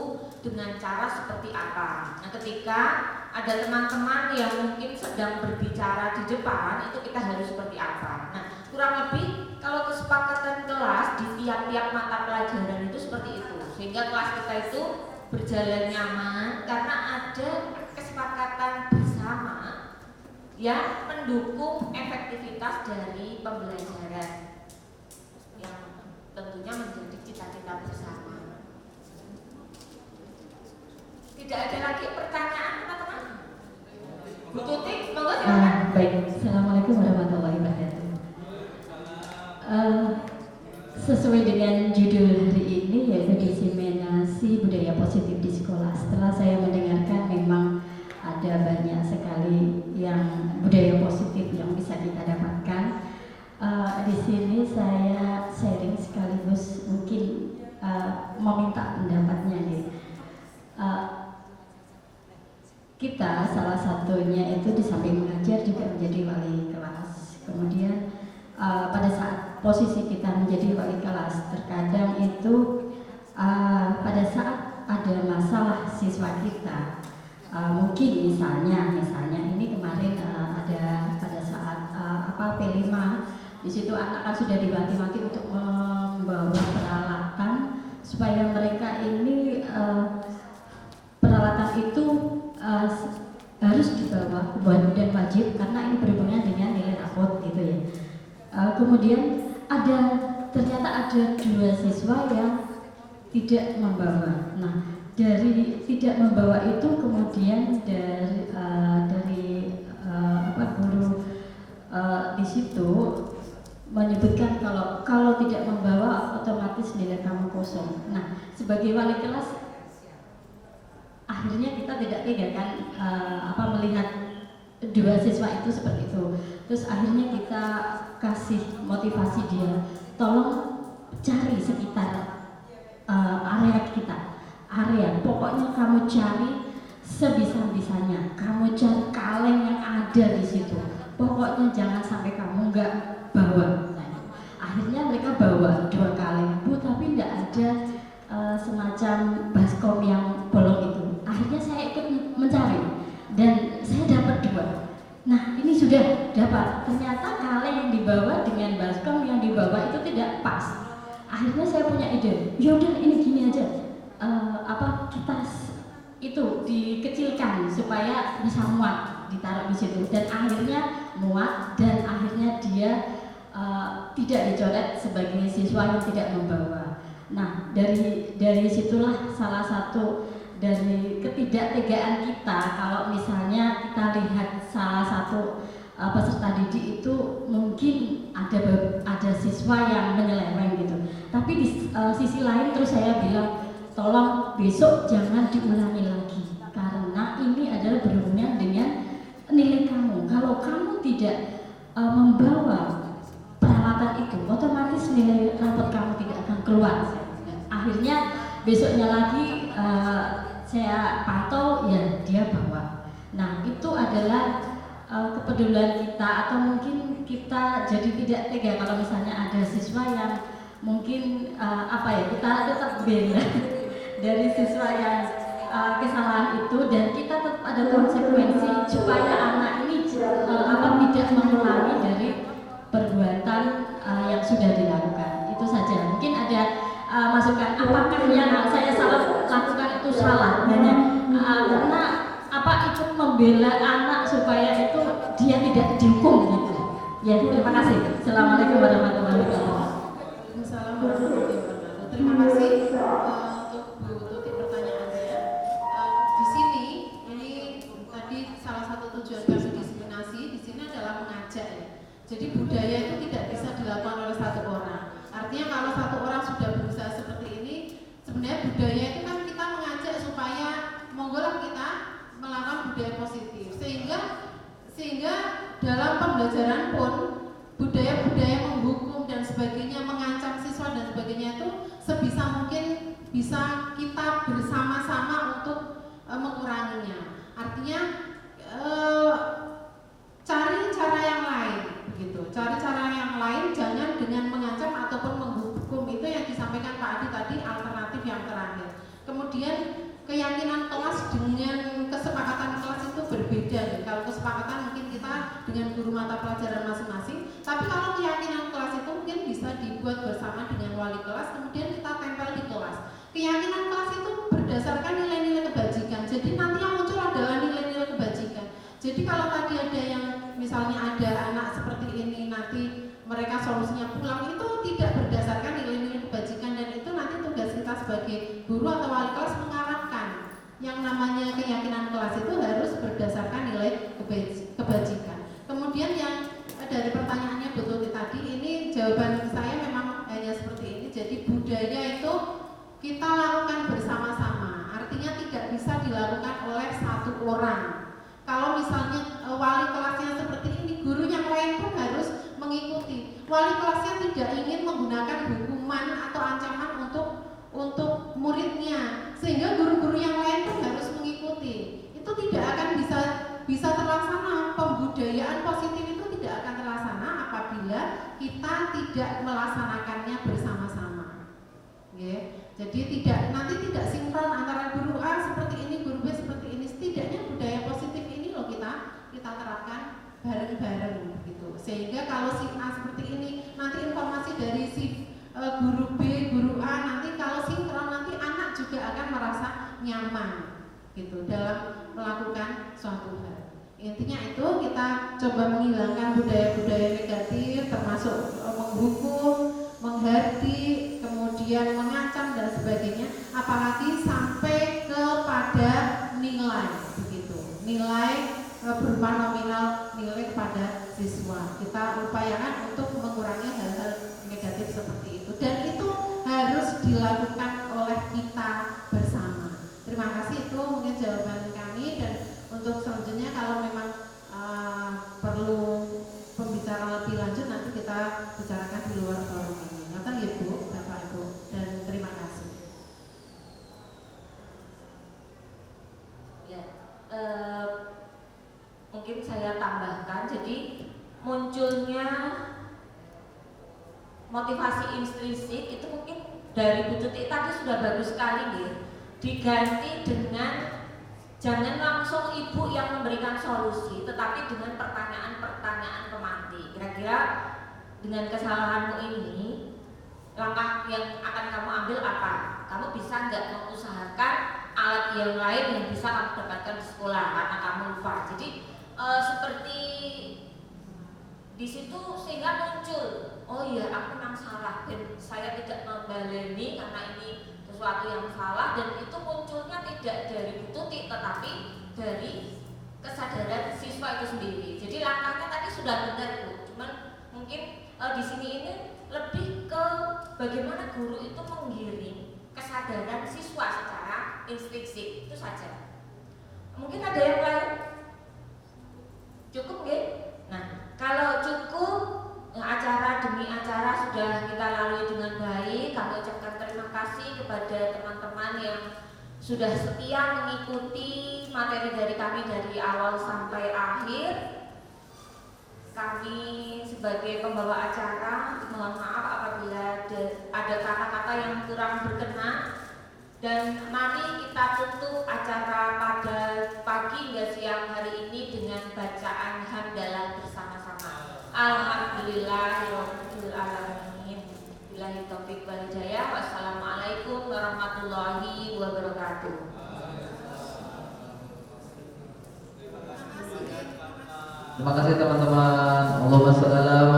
dengan cara seperti apa. Nah, ketika ada teman-teman yang mungkin sedang berbicara di depan, itu kita harus seperti apa. Nah, kurang lebih kalau kesepakatan kelas di tiap-tiap mata pelajaran itu seperti itu, sehingga kelas kita itu berjalan nyaman karena ada kesepakatan bersama yang mendukung efektivitas dari pembelajaran yang tentunya menjadi cita-cita bersama. Tidak ada lagi pertanyaan teman-teman? Bu Tuti, monggo silakan. Baik, Assalamualaikum warahmatullahi wabarakatuh. Sesuai dengan judul hari ini yaitu diseminasi budaya positif di sekolah. Setelah saya mendengarkan memang ada banyak sekali yang budaya positif yang bisa kita dapatkan. Di sini saya sharing sekaligus mungkin meminta pendapatnya nih. Kita salah satunya itu di samping mengajar juga menjadi wali kelas. Kemudian pada saat posisi kita menjadi wali kelas, terkadang itu pada saat ada masalah siswa kita, mungkin misalnya ini kemarin ada pada saat P5, di situ anak kan sudah diwanti-wanti untuk membawa peralatan supaya mereka ini peralatan itu harus dibawa dan wajib karena ini berhubungan dengan nilai rapot gitu ya. Kemudian ternyata ada 2 siswa yang tidak membawa. Nah, dari tidak membawa itu kemudian dari guru di situ menyebutkan kalau tidak membawa otomatis nilai kamu kosong. Nah, sebagai wali kelas akhirnya kita tidak tega kan melihat dua siswa itu seperti itu. Terus akhirnya kita kasih motivasi dia, tolong cari sekitar area kita. Pokoknya kamu cari sebisa-bisanya, kamu cari kaleng yang ada di situ. Pokoknya jangan sampai kamu nggak bawa. Nah, akhirnya mereka bawa 2 kaleng, Bu, tapi nggak ada semacam baskom yang bolong itu. Akhirnya saya ikut mencari dan saya dapat 2. Nah, ini sudah dapat. Ternyata kaleng yang dibawa dengan baskom yang dibawa itu tidak pas. Akhirnya saya punya ide, yaudah ini gini aja. Kita itu dikecilkan supaya bisa muat, ditaruh di situ, dan akhirnya muat, dan akhirnya dia tidak dicoret sebagai siswa yang tidak membawa. Nah, dari situlah salah satu dari ketidaktegaan kita. Kalau misalnya kita lihat salah satu peserta didik itu mungkin ada siswa yang menyeleweng gitu, tapi di sisi lain terus saya bilang, tolong besok jangan diulangi lagi karena ini adalah berhubungan dengan nilai kamu. Kalau kamu tidak membawa peralatan itu, otomatis nilai rapot kamu tidak akan keluar. Akhirnya besoknya lagi saya pantau, ya dia bawa. Nah, itu adalah kepedulian kita, atau mungkin kita jadi tidak tega kalau misalnya ada siswa yang mungkin kita tetap bela dari siswa yang kesalahan itu, dan kita tetap ada konsekuensi supaya anak ini tidak mengulangi dari perbuatan yang sudah dilakukan. Itu saja. Mungkin ada masukan, apakah yang saya salah lakukan itu salah, karena ikut membela anak supaya itu dia tidak dihukum gitu. Ya, terima kasih. Assalamualaikum warahmatullahi wabarakatuh. Terima kasih untuk Bu Tuti pertanyaannya. Di sini ini tadi salah satu tujuan kami diseminasi di sini adalah mengajak ya. Jadi budaya itu tidak bisa dilakukan oleh satu orang. Artinya kalau satu orang sudah berusaha seperti ini, sebenarnya budaya itu kan kita mengajak supaya monggolah kita melakukan budaya positif, sehingga dalam pembelajaran pun budaya-budaya menghukum dan sebagainya, mengancam siswa dan sebagainya itu sebisa mungkin bisa kita bersama-sama untuk menguranginya. Artinya cari cara yang lain begitu. Cari cara yang lain, jangan dengan mengancam ataupun menghukum. Itu yang disampaikan Pak Adi tadi, alternatif yang terakhir. Kemudian keyakinan kelas dengan kesepakatan kelas itu berbeda. Kalau kesepakatan mungkin kita dengan guru mata pelajaran masing-masing, tapi kalau keyakinan kelas itu mungkin bisa dibuat bersama dengan wali kelas, kemudian kita tempel di kelas. Keyakinan kelas itu berdasarkan nilai-nilai kebajikan. Jadi nanti yang muncul adalah nilai-nilai kebajikan. Jadi kalau tadi ada yang misalnya ada anak seperti ini, nanti mereka solusinya pulang, itu tidak berdasarkan nilai-nilai kebajikan, dan itu nanti tugas kita sebagai guru atau wali kelas mengarahkan. Yang namanya keyakinan kelas itu harus berdasarkan nilai kebajikan. Kemudian yang dari pertanyaannya Bu Tuti tadi, ini jawaban saya memang hanya seperti ini. Jadi budaya itu kita lakukan bersama-sama. Artinya tidak bisa dilakukan oleh satu orang. Kalau misalnya wali kelasnya seperti ini, guru yang lain pun harus mengikuti. Wali kelasnya tidak ingin menggunakan hukuman atau ancaman untuk muridnya, sehingga guru-guru yang lain pun harus mengikuti. Itu tidak akan bisa terlaksana. Pembudayaan positif itu tidak akan terlaksana apabila kita tidak melaksanakannya bersama-sama. Jadi nanti tidak sinkron antara guru A seperti ini, guru B seperti ini. Setidaknya budaya positif ini loh kita terapkan bareng-bareng gitu. Sehingga kalau si A seperti ini, nanti informasi dari si guru B, guru A, nanti kalau sinkron nanti anak juga akan merasa nyaman gitu dalam melakukan suatu hal. Intinya itu kita coba menghilangkan budaya-budaya negatif, termasuk menghukum, menghardik, kemudian mengancam dan sebagainya, apalagi sampai ke kepada nilai begitu. Nilai berupa nominal nilai kepada siswa. Kita upayakan untuk mengurangi hal-hal negatif seperti itu, dan itu harus dilakukan oleh kita bersama. Terima kasih, itu mungkin jawaban kami, dan untuk selanjutnya kalau memang perlu pembicaraan lebih lanjut nanti kita bicarakan di luar forum ini. Ngoten ya Bu, Bapak Ibu, dan terima kasih. Ya, mungkin saya tambahkan, jadi munculnya motivasi intrinsik itu mungkin dari Bu Tutik tadi sudah bagus sekali ya. Diganti dengan jangan langsung ibu yang memberikan solusi, tetapi dengan pertanyaan-pertanyaan pemantik. Kira-kira dengan kesalahanmu ini, langkah yang akan kamu ambil apa? Kamu bisa nggak mengusahakan alat yang lain yang bisa kamu dapatkan di sekolah karena kamu lupa. Jadi seperti di situ sehingga muncul, oh iya aku memang salah dan saya tidak membaleni karena ini sesuatu yang salah, dan itu munculnya tidak dari Bu Tutik tetapi dari kesadaran siswa itu sendiri. Jadi langkahnya tadi sudah benar Bu, cuman mungkin di sini ini lebih ke bagaimana guru itu menggiring kesadaran siswa secara intrinsik, itu saja. Mungkin ada yang lain? Cukup nggih? Nah, kalau cukup, acara demi acara sudah kita lalui dengan baik. Kami ucapkan terima kasih kepada teman-teman yang sudah setia mengikuti materi dari kami dari awal sampai akhir. Kami sebagai pembawa acara mohon maaf apabila ada kata-kata yang kurang berkenan, dan mari kita tutup acara pada pagi hingga siang hari ini dengan bacaan hamdalah bersama-sama. Alhamdulillahirabbil alamin. Billahi taufik wal hidayah. Wassalamualaikum warahmatullahi wabarakatuh. Terima kasih teman-teman. Allahumma shalli ala